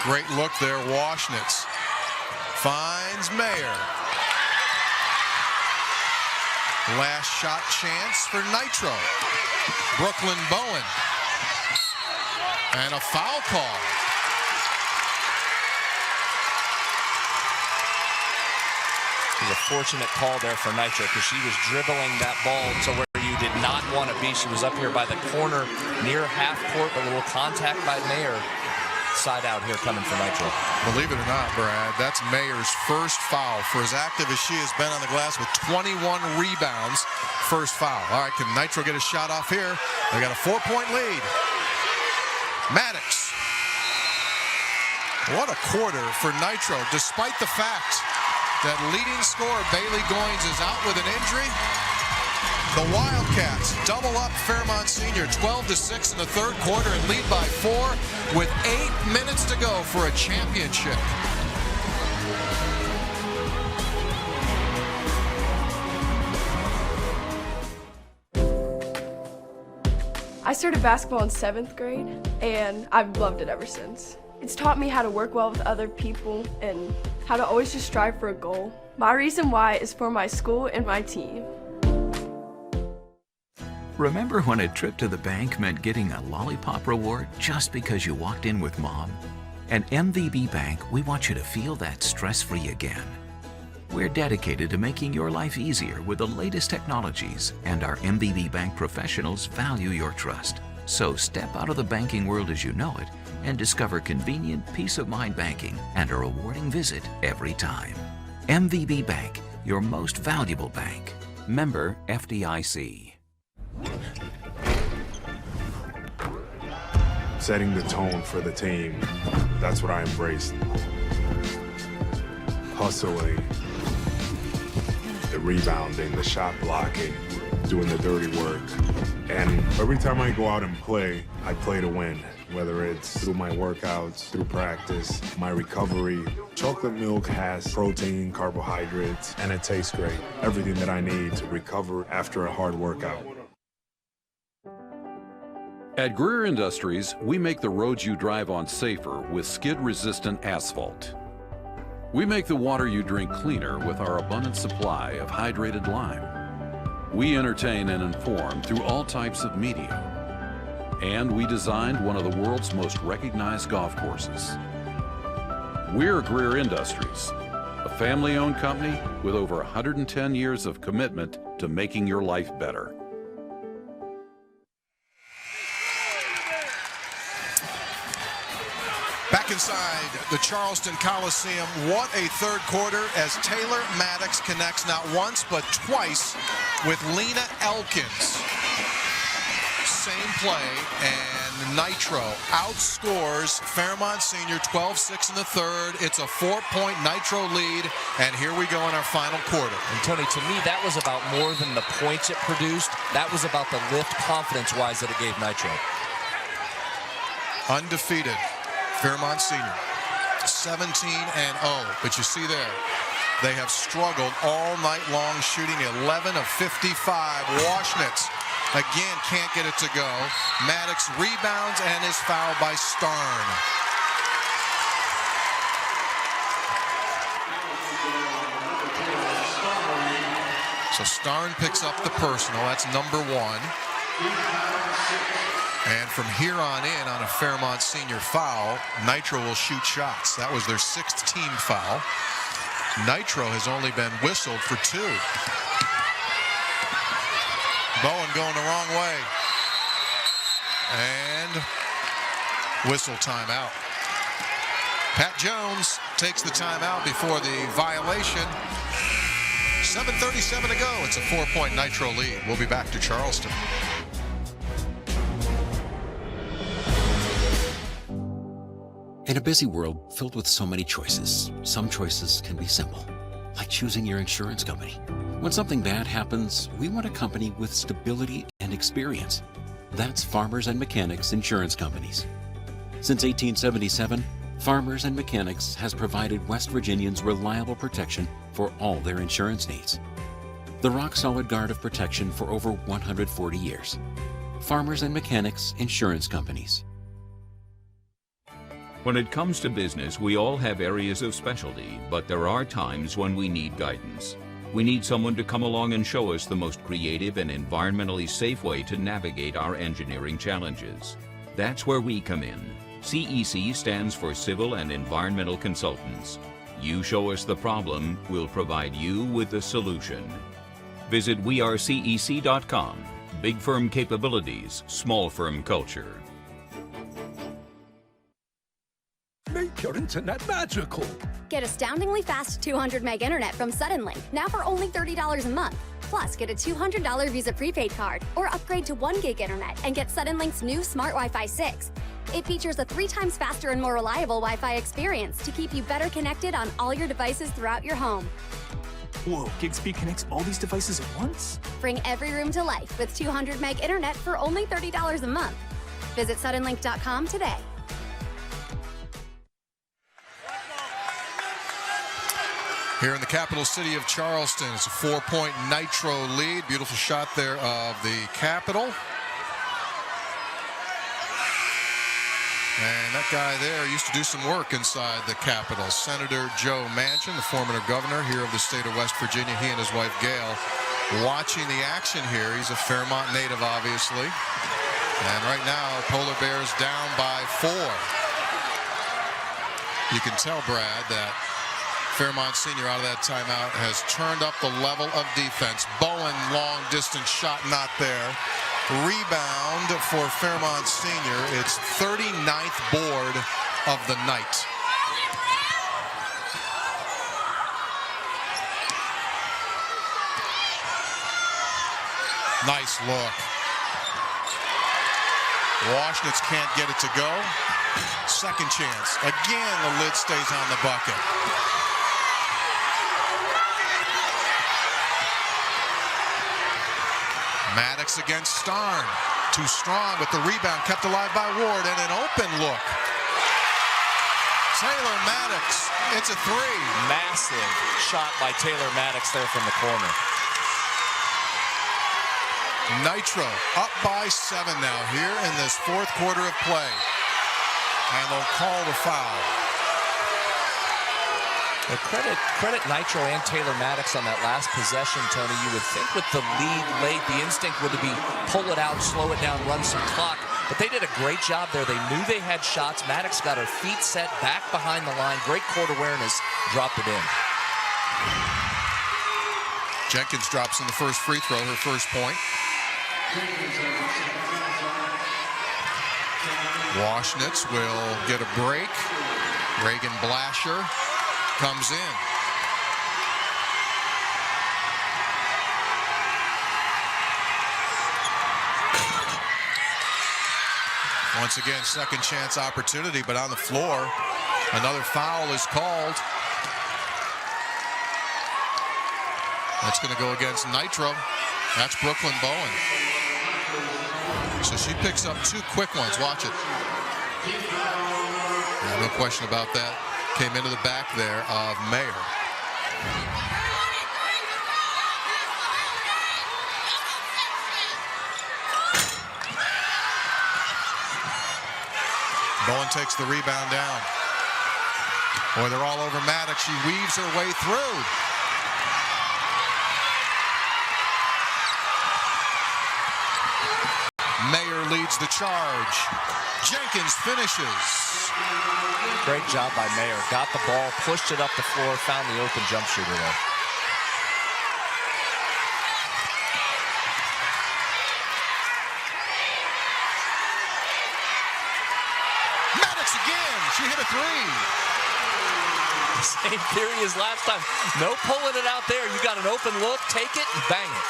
Great look there, Washnitz. Finds Mayer. Last shot chance for Nitro. Brooklyn Bowen. And a foul call. It was a fortunate call there for Nitro because she was dribbling that ball to where you did not want to be. She was up here by the corner near half court, a little contact by Mayer. Side out here coming for Nitro. Believe it or not, Brad, that's Mayer's first foul. For as active as she has been on the glass with 21 rebounds, first foul. All right, can Nitro get a shot off here? They got a 4-point lead. Maddox. What a quarter for Nitro, despite the fact that leading scorer Bailey Goins is out with an injury. The Wildcats double up Fairmont Senior 12-6 in the third quarter and lead by 4 with 8 minutes to go for a championship. I started basketball in 7th grade, and I've loved it ever since. It's taught me how to work well with other people and how to always just strive for a goal. My reason why is for my school and my team. Remember when a trip to the bank meant getting a lollipop reward just because you walked in with mom? At MVB Bank, we want you to feel that stress-free again. We're dedicated to making your life easier with the latest technologies, and our MVB Bank professionals value your trust. So step out of the banking world as you know it and discover convenient, peace-of-mind banking and a rewarding visit every time. MVB Bank, your most valuable bank. Member FDIC. Setting the tone for the team, that's what I embraced. Hustling, the rebounding, the shot blocking, doing the dirty work. And every time I go out and play, I play to win. Whether it's through my workouts, through practice, my recovery. Chocolate milk has protein, carbohydrates, and it tastes great. Everything that I need to recover after a hard workout. At Greer Industries, we make the roads you drive on safer with skid-resistant asphalt. We make the water you drink cleaner with our abundant supply of hydrated lime. We entertain and inform through all types of media. And we designed one of the world's most recognized golf courses. We're Greer Industries, a family-owned company with over 110 years of commitment to making your life better. Back inside the Charleston Coliseum, what a third quarter as Taylor Maddox connects not once but twice with Lena Elkins. Same play, and Nitro outscores Fairmont Senior 12-6 in the third. It's a 4-point Nitro lead, and here we go in our final quarter. And Tony, to me, that was about more than the points it produced. That was about the lift confidence-wise that it gave Nitro. Undefeated. Fairmont Senior, 17-0, but you see there, they have struggled all night long, shooting 11 of 55. Washnitz, again, can't get it to go. Maddox rebounds and is fouled by Starn. So Starn picks up the personal, that's number 1. And from here on in, on a Fairmont Senior foul, Nitro will shoot shots. That was their 6th team foul. Nitro has only been whistled for 2. Bowen going the wrong way. And whistle timeout. Pat Jones takes the timeout before the violation. 7:37 to go. It's a 4-point Nitro lead. We'll be back to Charleston. In a busy world filled with so many choices, some choices can be simple, like choosing your insurance company. When something bad happens, we want a company with stability and experience. That's Farmers and Mechanics Insurance Companies. Since 1877, Farmers and Mechanics has provided West Virginians reliable protection for all their insurance needs. The rock-solid guard of protection for over 140 years. Farmers and Mechanics Insurance Companies. When it comes to business, we all have areas of specialty, but there are times when we need guidance. We need someone to come along and show us the most creative and environmentally safe way to navigate our engineering challenges. That's where we come in. CEC stands for Civil and Environmental Consultants. You show us the problem, we'll provide you with the solution. Visit wearecec.com. Big firm capabilities, small firm culture. Make your internet magical. Get astoundingly fast 200 meg internet from Suddenlink, now for only $30 a month. Plus, get a $200 Visa prepaid card or upgrade to 1 gig internet and get Suddenlink's new Smart Wi-Fi 6. It features a 3 times faster and more reliable Wi-Fi experience to keep you better connected on all your devices throughout your home. Whoa, GigSpeed connects all these devices at once? Bring every room to life with 200 meg internet for only $30 a month. Visit suddenlink.com today. Here in the capital city of Charleston, it's a 4-point Nitro lead. Beautiful shot there of the Capitol. And that guy there used to do some work inside the Capitol. Senator Joe Manchin, the former governor here of the state of West Virginia, he and his wife Gail watching the action here. He's a Fairmont native, obviously. And right now, Polar Bears down by 4. You can tell, Brad, that Fairmont Senior out of that timeout has turned up the level of defense. Bowen, long distance shot, not there. Rebound for Fairmont Senior. It's 39th board of the night. Nice look. Washnitz can't get it to go. Second chance. Again, the lid stays on the bucket. Maddox against Starn. Too strong, but the rebound kept alive by Ward, and an open look. Taylor Maddox, it's a 3. Massive shot by Taylor Maddox there from the corner. Nitro up by 7 now here in this 4th quarter of play. And they'll call the foul. Well, credit Nitro and Taylor Maddox on that last possession, Tony. You would think with the lead late, the instinct would be pull it out, slow it down, run some clock. But they did a great job there. They knew they had shots. Maddox got her feet set back behind the line. Great court awareness, dropped it in. Jenkins drops in the first free throw, her first point. Washnitz will get a break. Reagan Blasher comes in. Once again, second chance opportunity, but on the floor, another foul is called. That's going to go against Nitro. That's Brooklyn Bowen. So she picks up 2 quick ones. Watch it. Yeah, no question about that. Came into the back there of Mayer. Bowen takes the rebound down. Boy, they're all over Maddox. She weaves her way through. Mayer leads the charge. Jenkins finishes. Great job by Mayer. Got the ball, pushed it up the floor, found the open jump shooter there. Maddox again. She hit a 3. Same theory as last time. No pulling it out there. You got an open look, take it, and bang it.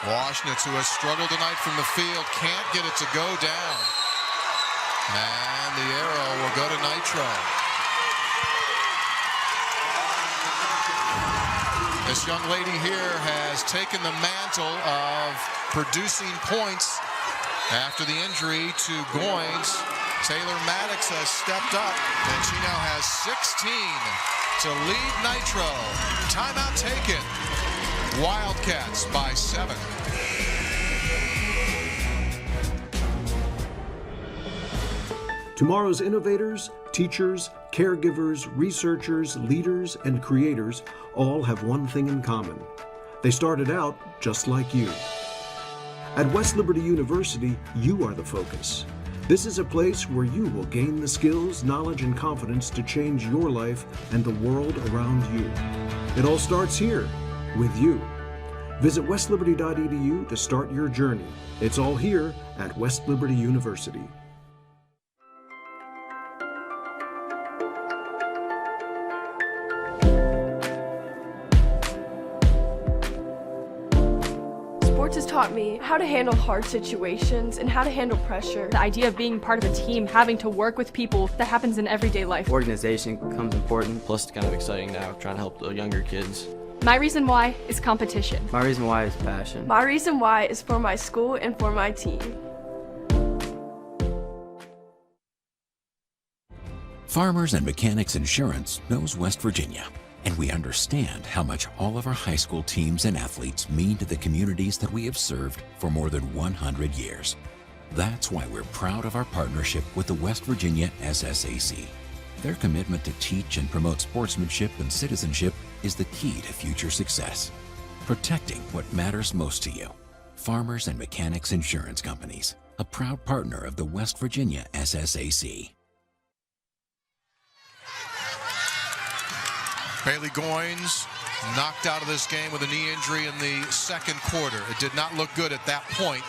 Washnitz, who has struggled tonight from the field, can't get it to go down. And the arrow will go to Nitro. This young lady here has taken the mantle of producing points after the injury to Goins. Taylor Maddox has stepped up, and she now has 16 to lead Nitro. Timeout taken. Wildcats by 7. Tomorrow's innovators, teachers, caregivers, researchers, leaders, and creators all have one thing in common. They started out just like you. At West Liberty University, you are the focus. This is a place where you will gain the skills, knowledge, and confidence to change your life and the world around you. It all starts here, with you. Visit westliberty.edu to start your journey. It's all here at West Liberty University. Sports has taught me how to handle hard situations and how to handle pressure. The idea of being part of a team, having to work with people, that happens in everyday life. Organization becomes important. Plus, it's kind of exciting now, trying to help the younger kids. My reason why is competition. My reason why is passion. My reason why is for my school and for my team. Farmers and Mechanics Insurance knows West Virginia, and we understand how much all of our high school teams and athletes mean to the communities that we have served for more than 100 years. That's why we're proud of our partnership with the West Virginia SSAC. Their commitment to teach and promote sportsmanship and citizenship is the key to future success. Protecting what matters most to you. Farmers and Mechanics Insurance Companies, a proud partner of the West Virginia SSAC. Bailey Goins knocked out of this game with a knee injury in the second quarter. It did not look good at that point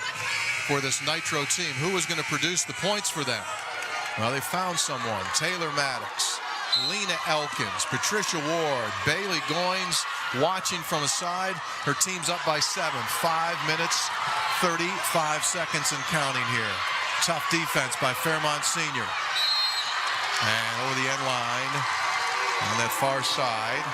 for this Nitro team. Who was going to produce the points for them? Well, they found someone. Taylor Maddox, Lena Elkins, Patricia Ward, Bailey Goins watching from a side. Her team's up by 7. 5 minutes, 35 seconds and counting here. Tough defense by Fairmont Senior. And over the end line on that far side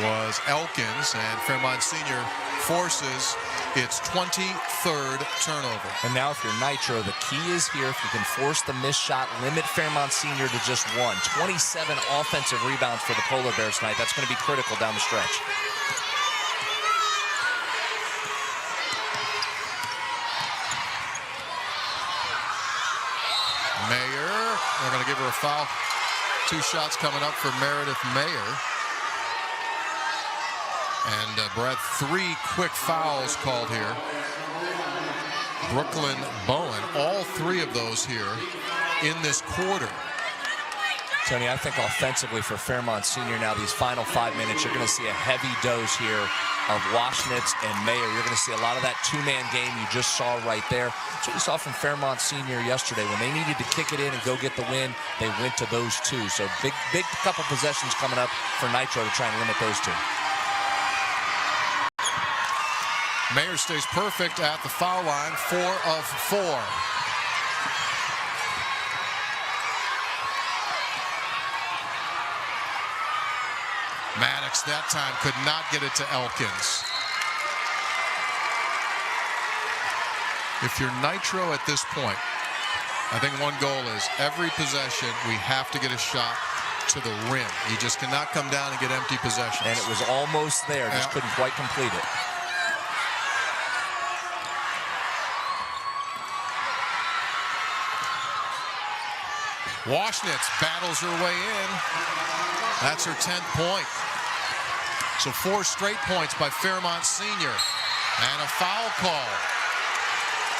was Elkins, and Fairmont Senior forces its 23rd turnover. And now if you're Nitro, the key is here. If you can force the missed shot, limit Fairmont Senior to just 1. 27 offensive rebounds for the Polar Bears tonight. That's going to be critical down the stretch. Mayer, they're going to give her a foul. 2 shots coming up for Meredith Mayer. And Brad, 3 quick fouls called here. Brooklyn Bowen, all 3 of those here in this quarter. Tony, I think offensively for Fairmont Senior now, these final 5 minutes, you're going to see a heavy dose here of Waschnitz and Mayer. You're going to see a lot of that 2-man game you just saw right there. That's what you saw from Fairmont Senior yesterday. When they needed to kick it in and go get the win, they went to those 2. So big couple possessions coming up for Nitro to try and limit those 2. Mayer stays perfect at the foul line, 4 of 4. Maddox that time could not get it to Elkins. If you're Nitro at this point, I think one goal is every possession we have to get a shot to the rim. You just cannot come down and get empty possessions. And it was almost there, just couldn't quite complete it. Waschnitz battles her way in. That's her 10th point. So 4 straight points by Fairmont Senior. And a foul call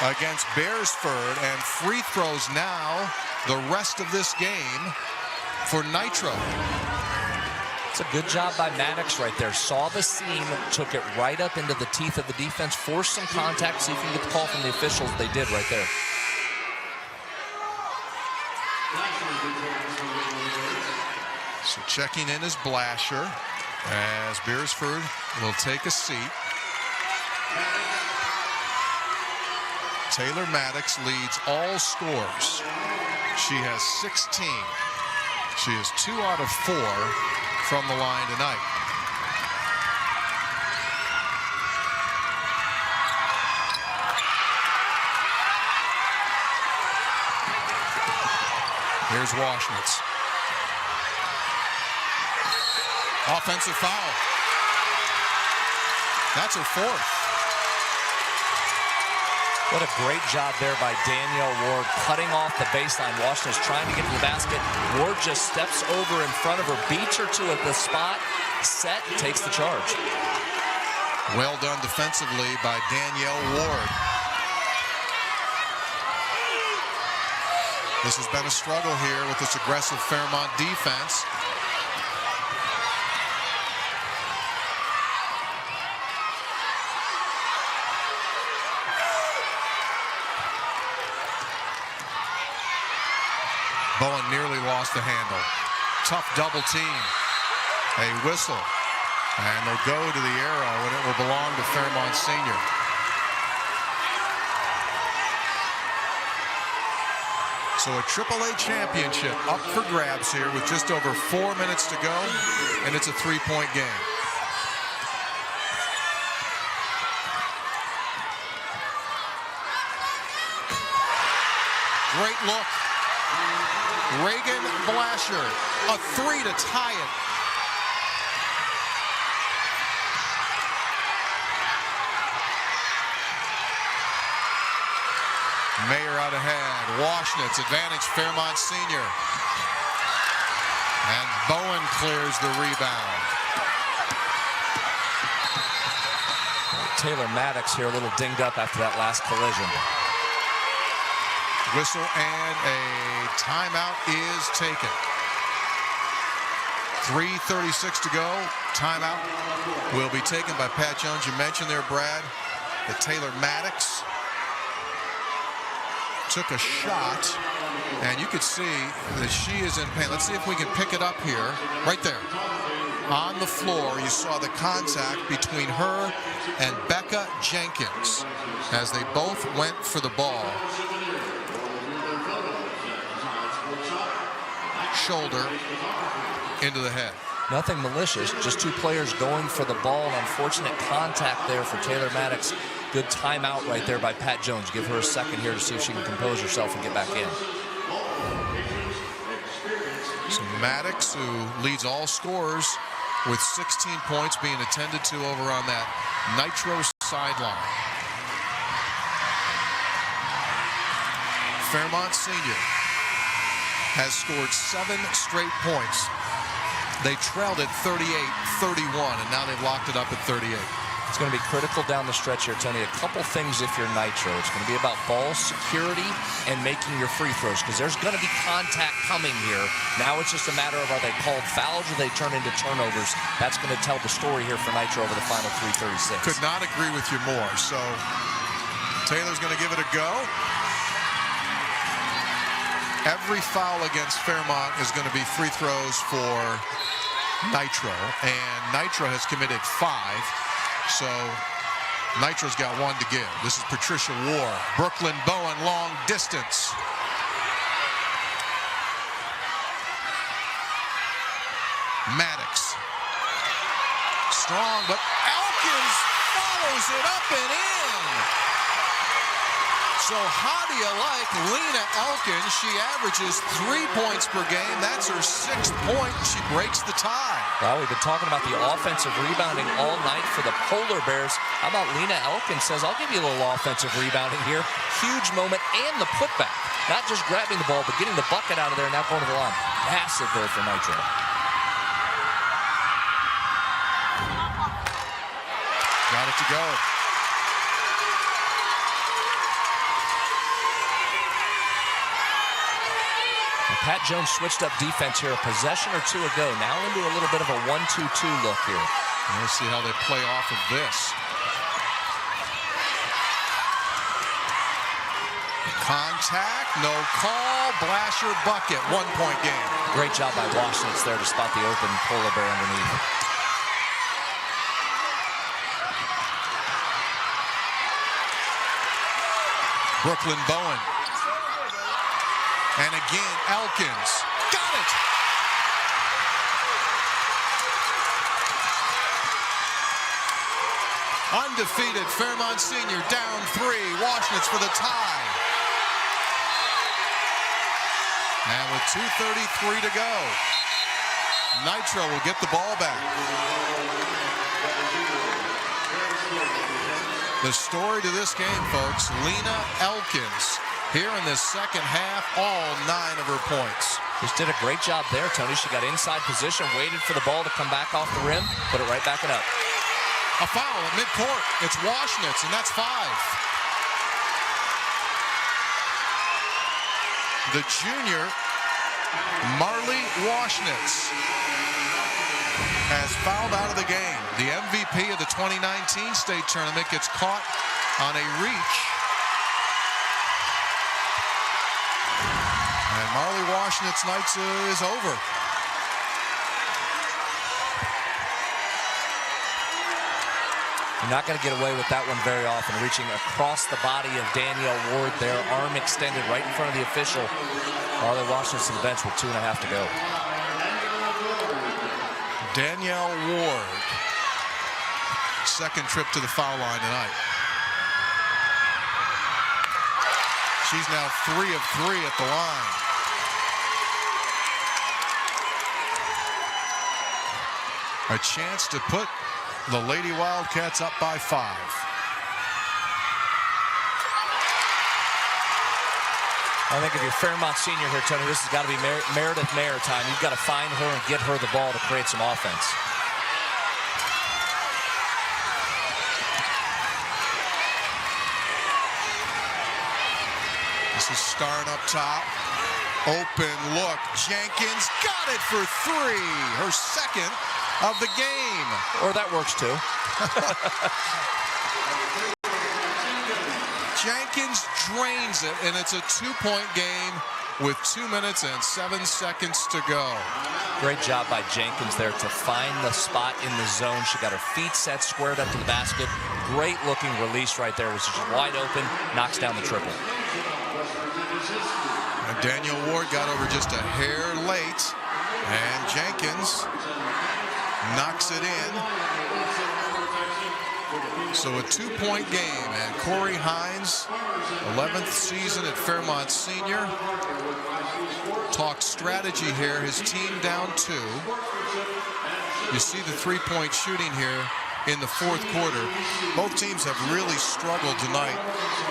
against Beresford. And free throws now the rest of this game for Nitro. It's a good job by Maddox right there. Saw the seam, took it right up into the teeth of the defense, forced some contact, see if you can get the call from the officials. They did right there. So checking in is Blasher as Beresford will take a seat. Taylor Maddox leads all scores. She has 16. She is 2 out of 4 from the line tonight. Here's Waschnitz. Offensive foul. That's her 4th. What a great job there by Danielle Ward, cutting off the baseline. Washington's trying to get to the basket. Ward just steps over in front of her, beats her to the spot, set, takes the charge. Well done defensively by Danielle Ward. This has been a struggle here with this aggressive Fairmont defense. Bowen nearly lost the handle. Tough double team. A whistle. And they'll go to the arrow, and it will belong to Fairmont Senior. So a AAA championship up for grabs here with just over 4 minutes to go, and it's a 3-point game. Great look. Reagan Blasher, a 3 to tie it. Mayer out ahead. Washnitz advantage Fairmont Senior. And Bowen clears the rebound. Taylor Maddox here a little dinged up after that last collision. Whistle and a timeout is taken. 3:36 to go. Timeout will be taken by Pat Jones. You mentioned there, Brad, that Taylor Maddox took a shot, and you could see that she is in pain. Let's see if we can pick it up here. Right there. On the floor, you saw the contact between her and Becca Jenkins as they both went for the ball. Shoulder into the head. Nothing malicious, just two players going for the ball. An unfortunate contact there for Taylor Maddox. Good timeout right there by Pat Jones. Give her a second here to see if she can compose herself and get back in. So Maddox, who leads all scorers with 16 points, being attended to over on that Nitro sideline. Fairmont Senior has scored 7 straight points. They trailed at 38-31, and now they've locked it up at 38. It's going to be critical down the stretch here, Tony. A couple things if you're Nitro. It's going to be about ball security and making your free throws, because there's going to be contact coming here. Now it's just a matter of, are they called fouls or they turn into turnovers? That's going to tell the story here for Nitro over the final 3:36. Could not agree with you more. So Taylor's going to give it a go. Every foul against Fairmont is going to be free throws for Nitro, and Nitro has committed 5. So Nitro's got 1 to give. This is Patricia Ward. Brooklyn Bowen, long distance. Maddox. Strong, but Elkins follows it up and in. So how do you like Lena Elkins? She averages 3 points per game. That's her 6th point. She breaks the tie. Well, we've been talking about the offensive rebounding all night for the Polar Bears. How about Lena Elkins says, I'll give you a little offensive rebounding here. Huge moment, and the putback. Not just grabbing the ball, but getting the bucket out of there and now going to the line. Massive there for Nitro. Got it to go. Pat Jones switched up defense here a possession or two ago. Now into a little bit of a 1-2-2 look here. We'll see how they play off of this. Contact, no call. Blasher bucket, 1-point game. Great job by Washington there to spot the open Polar Bear underneath. Brooklyn Bowen. And again, Elkins. Got it! Undefeated Fairmont Senior down 3. Washnitz for the tie. And with 2:33 to go, Nitro will get the ball back. The story to this game, folks, Lena Elkins here in this second half, all 9 of her points. Just did a great job there, Tony. She got inside position, waited for the ball to come back off the rim, put it right back it up. A foul at midcourt. It's Washnitz, and that's 5. The junior, Marley Washnitz, has fouled out of the game. The MVP of the 2019 state tournament gets caught on a reach. And Marley Washnitz night is over. You're not going to get away with that one very often. Reaching across the body of Danielle Ward there, arm extended right in front of the official. Marley Washnitz to the bench with 2.5 to go. Danielle Ward, second trip to the foul line tonight. She's now 3 of 3 at the line. A chance to put the Lady Wildcats up by 5. I think if you're Fairmont Senior here, Tony, this has got to be Meredith Mayer time. You've got to find her and get her the ball to create some offense. This is Starn up top. Open look. Jenkins got it for 3. Her second of the game. Or that works too. Jenkins drains it, and it's a 2-point game with 2 minutes and 7 seconds to go. Great job by Jenkins there to find the spot in the zone. She got her feet set, squared up to the basket. Great looking release right there. It was just wide open, knocks down the triple. And Danielle Ward got over just a hair late, and Jenkins knocks it in. So a 2-point game, and Corey Hines, 11th season at Fairmont Senior, talked strategy here. His team down 2. You see the 3-point shooting here in the fourth quarter. Both teams have really struggled tonight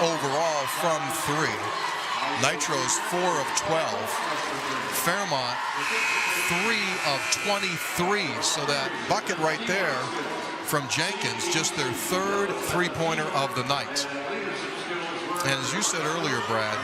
overall from 3. Nitro's 4 of 12. Fairmont 3 of 23. So that bucket right there from Jenkins, just their 3rd 3-pointer of the night. And as you said earlier, Brad,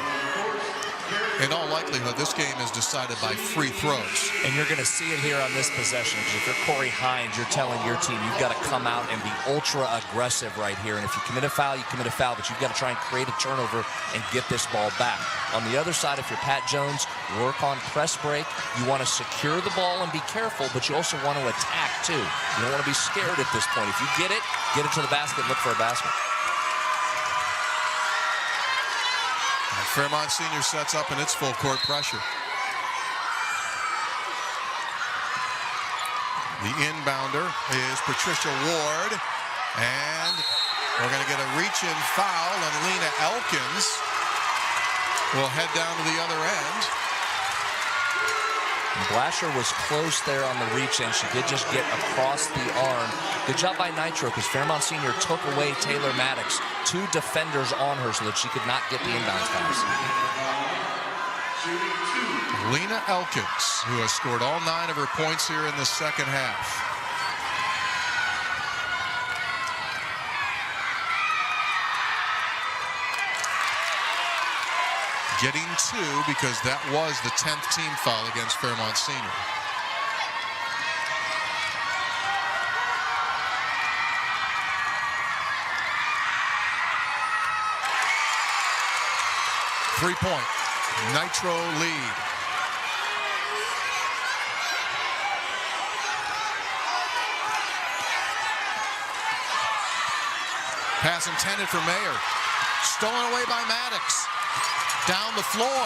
in all likelihood, this game is decided by free throws. And you're going to see it here on this possession, because if you're Corey Hines, you're telling your team you've got to come out and be ultra aggressive right here. And if you commit a foul, you commit a foul, but you've got to try and create a turnover and get this ball back. On the other side, if you're Pat Jones, work on press break. You want to secure the ball and be careful, but you also want to attack too. You don't want to be scared at this point. If you get it to the basket, look for a basket. Fairmont Senior sets up, and it's full court pressure. The inbounder is Patricia Ward, and we're going to get a reach-in foul, and Lena Elkins will head down to the other end. Blasher was close there on the reach-in. She did just get across the arm. Good job by Nitro, because Fairmont Senior took away Taylor Maddox. 2 defenders on her so that she could not get the inbounds pass. Lena Elkins, who has scored all 9 of her points here in the second half. Getting 2 because that was the 10th team foul against Fairmont Senior. Three-point Nitro lead. Pass intended for Mayer. Stolen away by Maddox. Down the floor.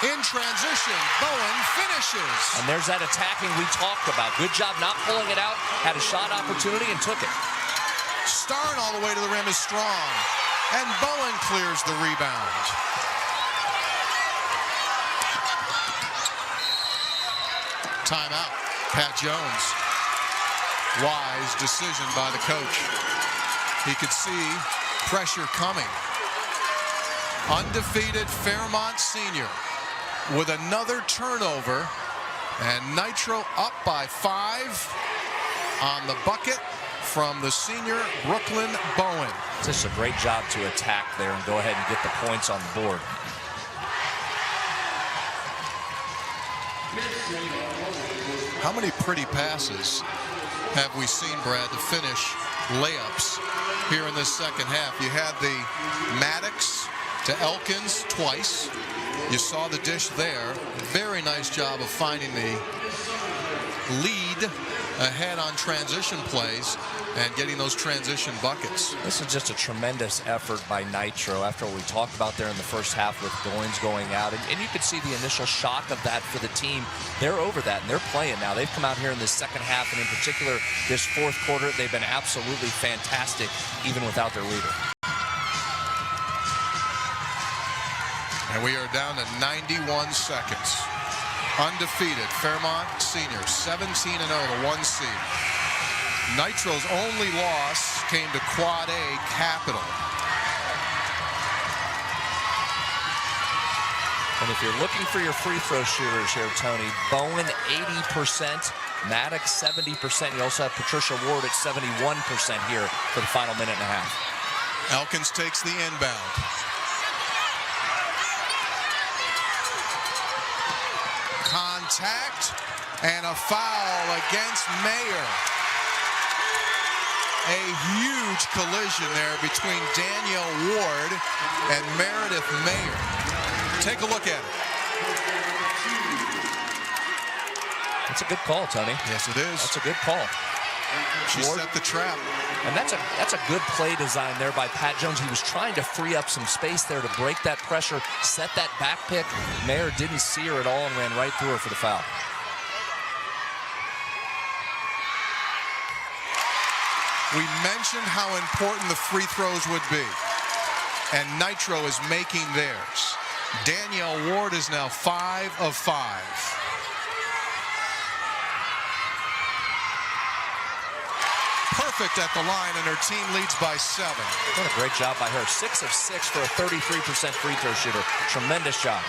In transition, Bowen finishes. And there's that attacking we talked about. Good job not pulling it out. Had a shot opportunity and took it. Starn all the way to the rim is strong. And Bowen clears the rebound. Timeout. Pat Jones. wise decision by the coach. He could see pressure coming. Undefeated Fairmont senior with another turnover, and Nitro up by 5 on the bucket from the senior Brooklyn Bowen. Just a great job to attack there and go ahead and get the points on the board. How many pretty passes have we seen, Brad, to finish layups here in this second half? You had the Maddox to Elkins twice. You saw the dish there. Very nice job of finding the lead ahead on transition plays and getting those transition buckets. This is just a tremendous effort by Nitro after what we talked about there in the first half with Goins going out. And you could see the initial shock of that for the team. They're over that, and they're playing now. They've come out here in this second half, and in particular this fourth quarter, they've been absolutely fantastic, even without their leader. And we are down to 91 seconds. Undefeated Fairmont seniors, 17-0, the 1 seed. Nitro's only loss came to Quad A Capital. And if you're looking for your free throw shooters here, Tony, Bowen 80%, Maddox 70%. You also have Patricia Ward at 71% here for the final minute and a half. Elkins takes the inbound. Contact and a foul against Mayer. A huge collision there between Danielle Ward and Meredith Mayer. Take a look at it. That's a good call, Tony. Yes, it is. That's a good call. She set the trap. And that's a good play design there by Pat Jones. He was trying to free up some space there to break that pressure, set that back pick. Mayer didn't see her at all and ran right through her for the foul. We mentioned how important the free throws would be, and Nitro is making theirs. Danielle Ward is now 5 of 5. Perfect at the line, and her team leads by 7. What a great job by her. 6 of 6 for a 33% free throw shooter. Tremendous job.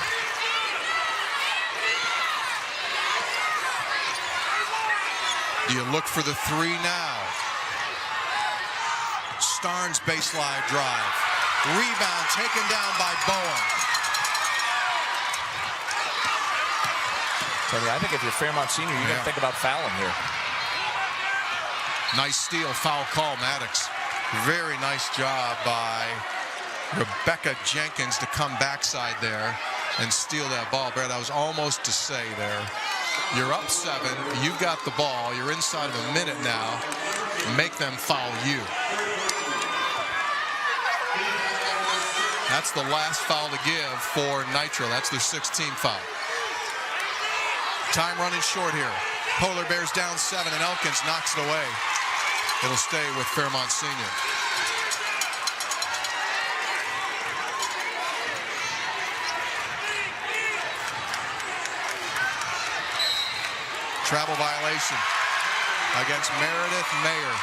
Do you look for the 3 now? Starnes baseline drive. Rebound taken down by Bowen. Tony, I think if you're Fairmont senior, you're going to think about fouling here. Nice steal, foul call, Maddox. Very nice job by Rebecca Jenkins to come backside there and steal that ball. Brad, I was almost to say there, you're up 7, you've got the ball, you're inside of a minute now, make them foul you. That's the last foul to give for Nitro. That's their 16th foul. Time running short here. Polar Bears down 7, and Elkins knocks it away. It'll stay with Fairmont Senior. Travel violation against Meredith Mayer.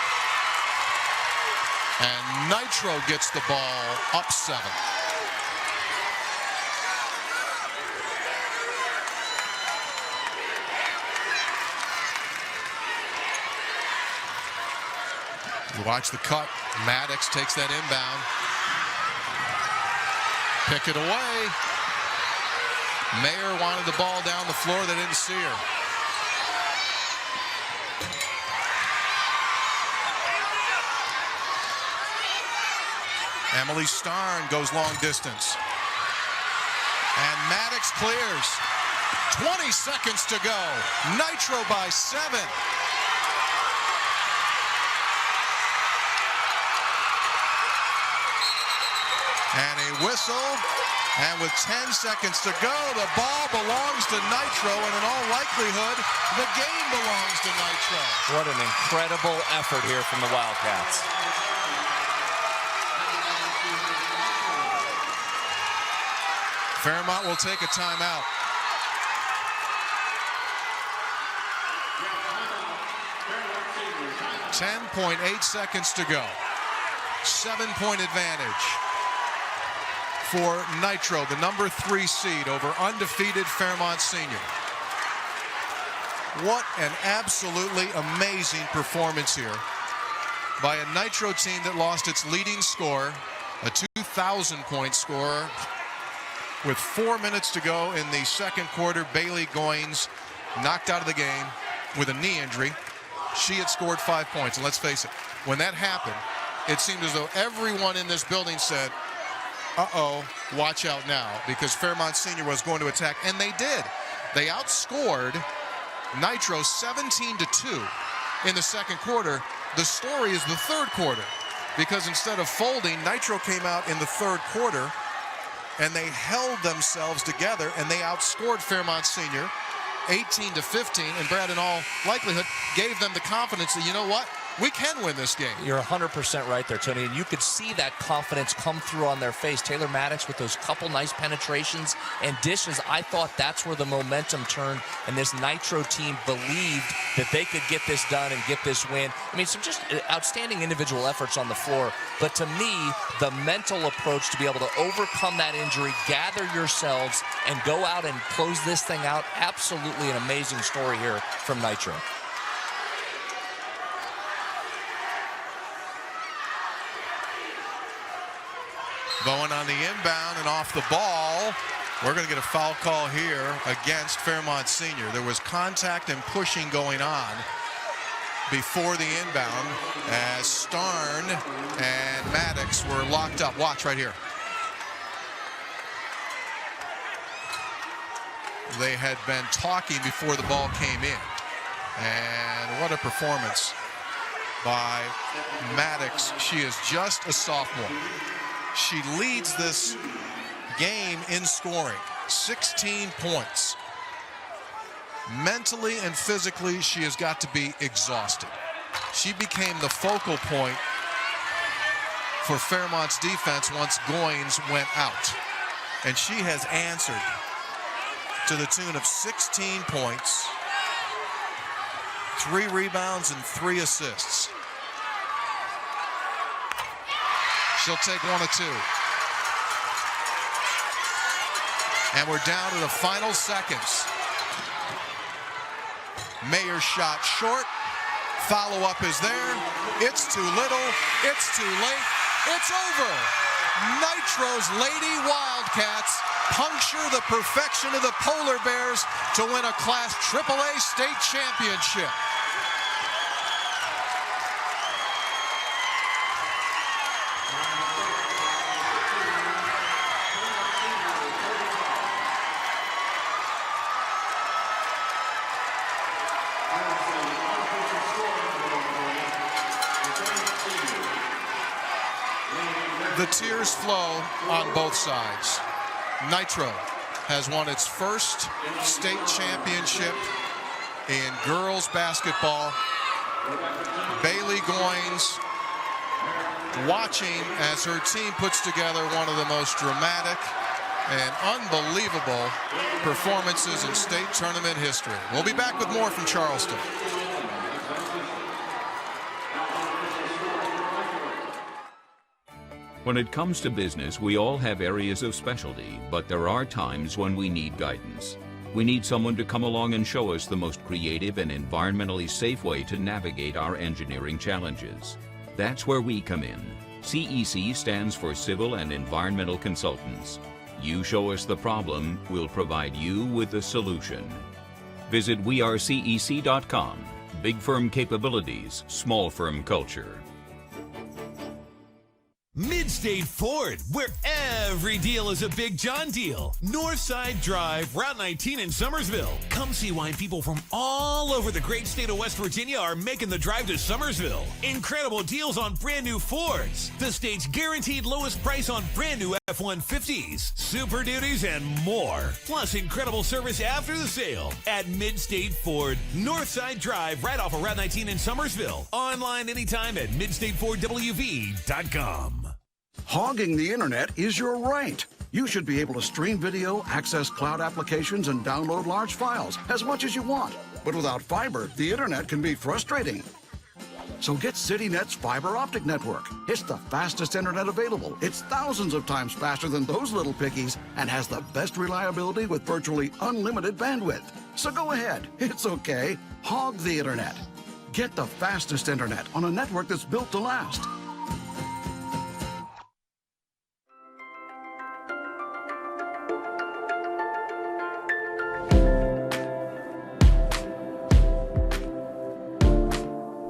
And Nitro gets the ball up 7. You watch the cut. Maddox takes that inbound. Pick it away. Mayer wanted the ball down the floor. They didn't see her. Emily Starn goes long distance. And Maddox clears. 20 seconds to go. Nitro by 7. And a whistle, and with 10 seconds to go, the ball belongs to Nitro, and in all likelihood, the game belongs to Nitro. What an incredible effort here from the Wildcats. Fairmont will take a timeout. 10.8 seconds to go. 7-point advantage for Nitro, the number 3 seed over undefeated Fairmont Senior. What an absolutely amazing performance here by a Nitro team that lost its leading scorer, a 2,000-point scorer. With 4 minutes to go in the second quarter, Bailey Goins knocked out of the game with a knee injury. She had scored 5 points, and let's face it, when that happened, it seemed as though everyone in this building said, uh-oh, watch out now, because Fairmont Senior was going to attack, and they did. They outscored Nitro 17-2 in the second quarter. The story is the third quarter, because instead of folding, Nitro came out in the third quarter, and they held themselves together, and they outscored Fairmont Senior 18-15, and Brad, in all likelihood, gave them the confidence that, you know what, we can win this game. You're 100% right there, Tony, and you could see that confidence come through on their face. Taylor Maddox with those couple nice penetrations and dishes. I thought that's where the momentum turned, and this Nitro team believed that they could get this done and get this win. I mean, some just outstanding individual efforts on the floor, but to me, the mental approach to be able to overcome that injury, gather yourselves, and go out and close this thing out, absolutely an amazing story here from Nitro. Bowen on the inbound and off the ball. We're going to get a foul call here against Fairmont Senior. There was contact and pushing going on before the inbound as Starn and Maddox were locked up. Watch right here. They had been talking before the ball came in. And what a performance by Maddox. She is just a sophomore. She leads this game in scoring, 16 points. Mentally and physically, she has got to be exhausted. She became the focal point for Fairmont's defense once Goins went out. And she has answered to the tune of 16 points, 3 rebounds, and 3 assists. She'll take 1 of 2. And we're down to the final seconds. Mayer's shot short. Follow-up is there. It's too little. It's too late. It's over. Nitro's Lady Wildcats puncture the perfection of the Polar Bears to win a Class AAA state championship. The tears flow on both sides. Nitro has won its first state championship in girls basketball. Bailey Goins watching as her team puts together one of the most dramatic and unbelievable performances in state tournament history. We'll be back with more from Charleston. When it comes to business, we all have areas of specialty, but there are times when we need guidance. We need someone to come along and show us the most creative and environmentally safe way to navigate our engineering challenges. That's where we come in. CEC stands for Civil and Environmental Consultants. You show us the problem, we'll provide you with the solution. Visit wearecec.com. Big firm capabilities, small firm culture. Midstate Ford, where every deal is a Big John deal. Northside Drive, Route 19 in Summersville. Come see why people from all over the great state of West Virginia are making the drive to Summersville. Incredible deals on brand new Fords. The state's guaranteed lowest price on brand new F-150s, Super Duties, and more. Plus incredible service after the sale at Midstate Ford, Northside Drive, right off of Route 19 in Summersville. Online anytime at midstatefordwv.com. Hogging the internet is your right. You should be able to stream video, access cloud applications, and download large files as much as you want. But without fiber, the internet can be frustrating. So get CityNet's fiber optic network. It's the fastest internet available. It's thousands of times faster than those little pickies and has the best reliability with virtually unlimited bandwidth. So go ahead. It's okay. Hog the internet. Get the fastest internet on a network that's built to last.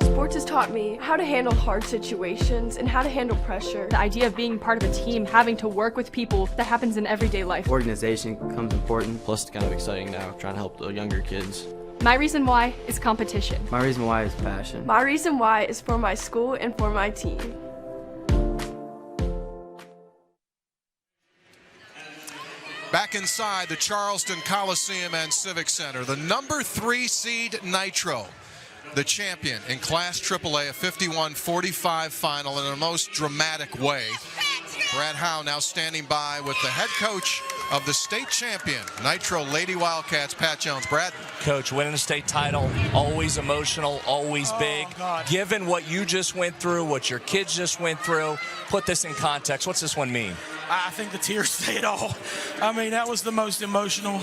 Sports has taught me how to handle hard situations and how to handle pressure. The idea of being part of a team, having to work with people, that happens in everyday life. Organization becomes important. Plus, it's kind of exciting now, trying to help the younger kids. My reason why is competition. My reason why is passion. My reason why is for my school and for my team. Back inside the Charleston Coliseum and Civic Center, the number 3 seed Nitro, the champion in Class AAA, a 51-45 final in a most dramatic way. Brad Howe now standing by with the head coach of the state champion, Nitro Lady Wildcats, Pat Jones. Brad? Coach, winning a state title, always emotional, always big. Given what you just went through, what your kids just went through, put this in context. What's this one mean? I think the tears say it all. I mean, that was the most emotional,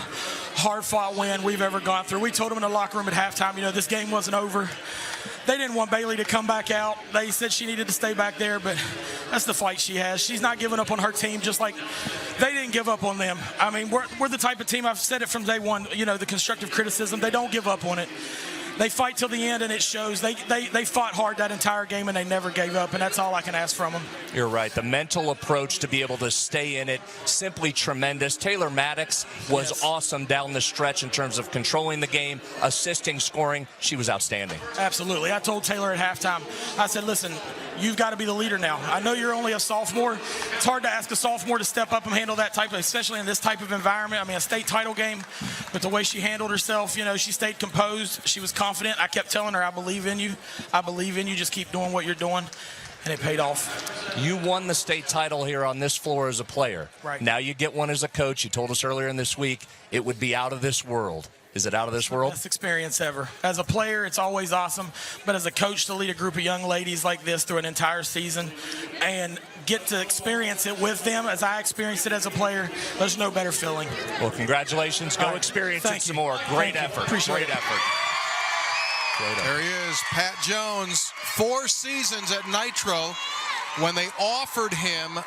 hard-fought win we've ever gone through. We told them in the locker room at halftime, you know, this game wasn't over. They didn't want Bailey to come back out. They said she needed to stay back there, but that's the fight she has. She's not giving up on her team, just like they didn't give up on them. I mean, we're the type of team, I've said it from day one, you know, the constructive criticism, they don't give up on it. They fight till the end, and it shows. They fought hard that entire game, and they never gave up, and that's all I can ask from them. You're right. The mental approach to be able to stay in it, simply tremendous. Taylor Maddox was awesome down the stretch in terms of controlling the game, assisting, scoring. She was outstanding. Absolutely. I told Taylor at halftime, I said, listen, you've got to be the leader now. I know you're only a sophomore. It's hard to ask a sophomore to step up and handle that type of, especially in this type of environment. I mean, a state title game, but the way she handled herself, you know, she stayed composed. She was confident. I kept telling her, I believe in you. I believe in you. Just keep doing what you're doing. And it paid off. You won the state title here on this floor as a player. Right. Now you get one as a coach. You told us earlier in this week it would be out of this world. Is it out of this world? Best experience ever. As a player, it's always awesome. But as a coach, to lead a group of young ladies like this through an entire season and get to experience it with them as I experienced it as a player, there's no better feeling. Well, congratulations. Go experience it some more. Great effort. Appreciate it. Great effort. There he is, Pat Jones, 4 seasons at Nitro. When they offered him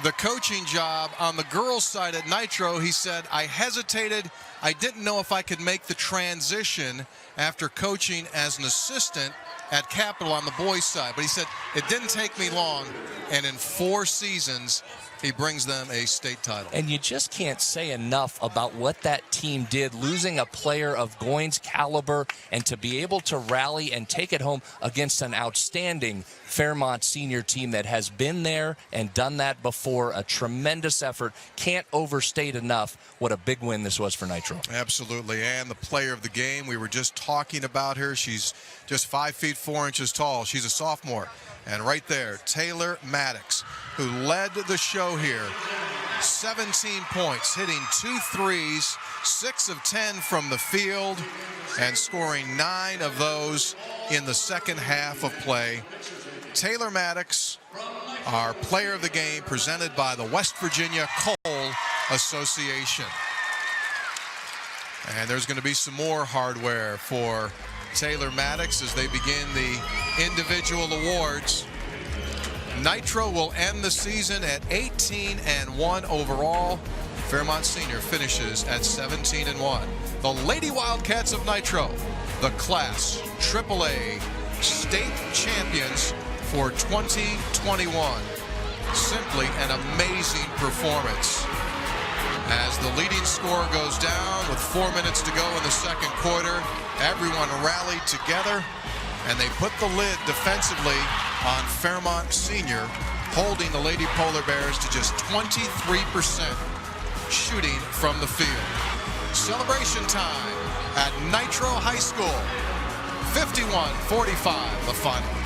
the coaching job on the girls' side at Nitro, he said, I hesitated. I didn't know if I could make the transition after coaching as an assistant at Capital on the boys' side. But he said, it didn't take me long, and in 4 seasons, he brings them a state title. And you just can't say enough about what that team did, losing a player of Goins' caliber, and to be able to rally and take it home against an outstanding Fairmont senior team that has been there and done that before. A tremendous effort. Can't overstate enough what a big win this was for Nitro. Absolutely. And the player of the game, we were just talking about her. She's just 5 feet 4 inches tall. She's a sophomore. And right there, Taylor Maddox, who led the show here. 17 points, hitting 2 threes, 6 of 10 from the field, and scoring 9 of those in the second half of play. Taylor Maddox, our player of the game, presented by the West Virginia Coal Association. And there's going to be some more hardware for Taylor Maddox as they begin the individual awards. Nitro will end the season at 18-1 overall. Fairmont Senior finishes at 17-1. The Lady Wildcats of Nitro, the Class AAA state champions for 2021. Simply an amazing performance. As the leading scorer goes down with 4 minutes to go in the second quarter, everyone rallied together, and they put the lid defensively on Fairmont Senior, holding the Lady Polar Bears to just 23% shooting from the field. Celebration time at Nitro High School. 51-45, the final.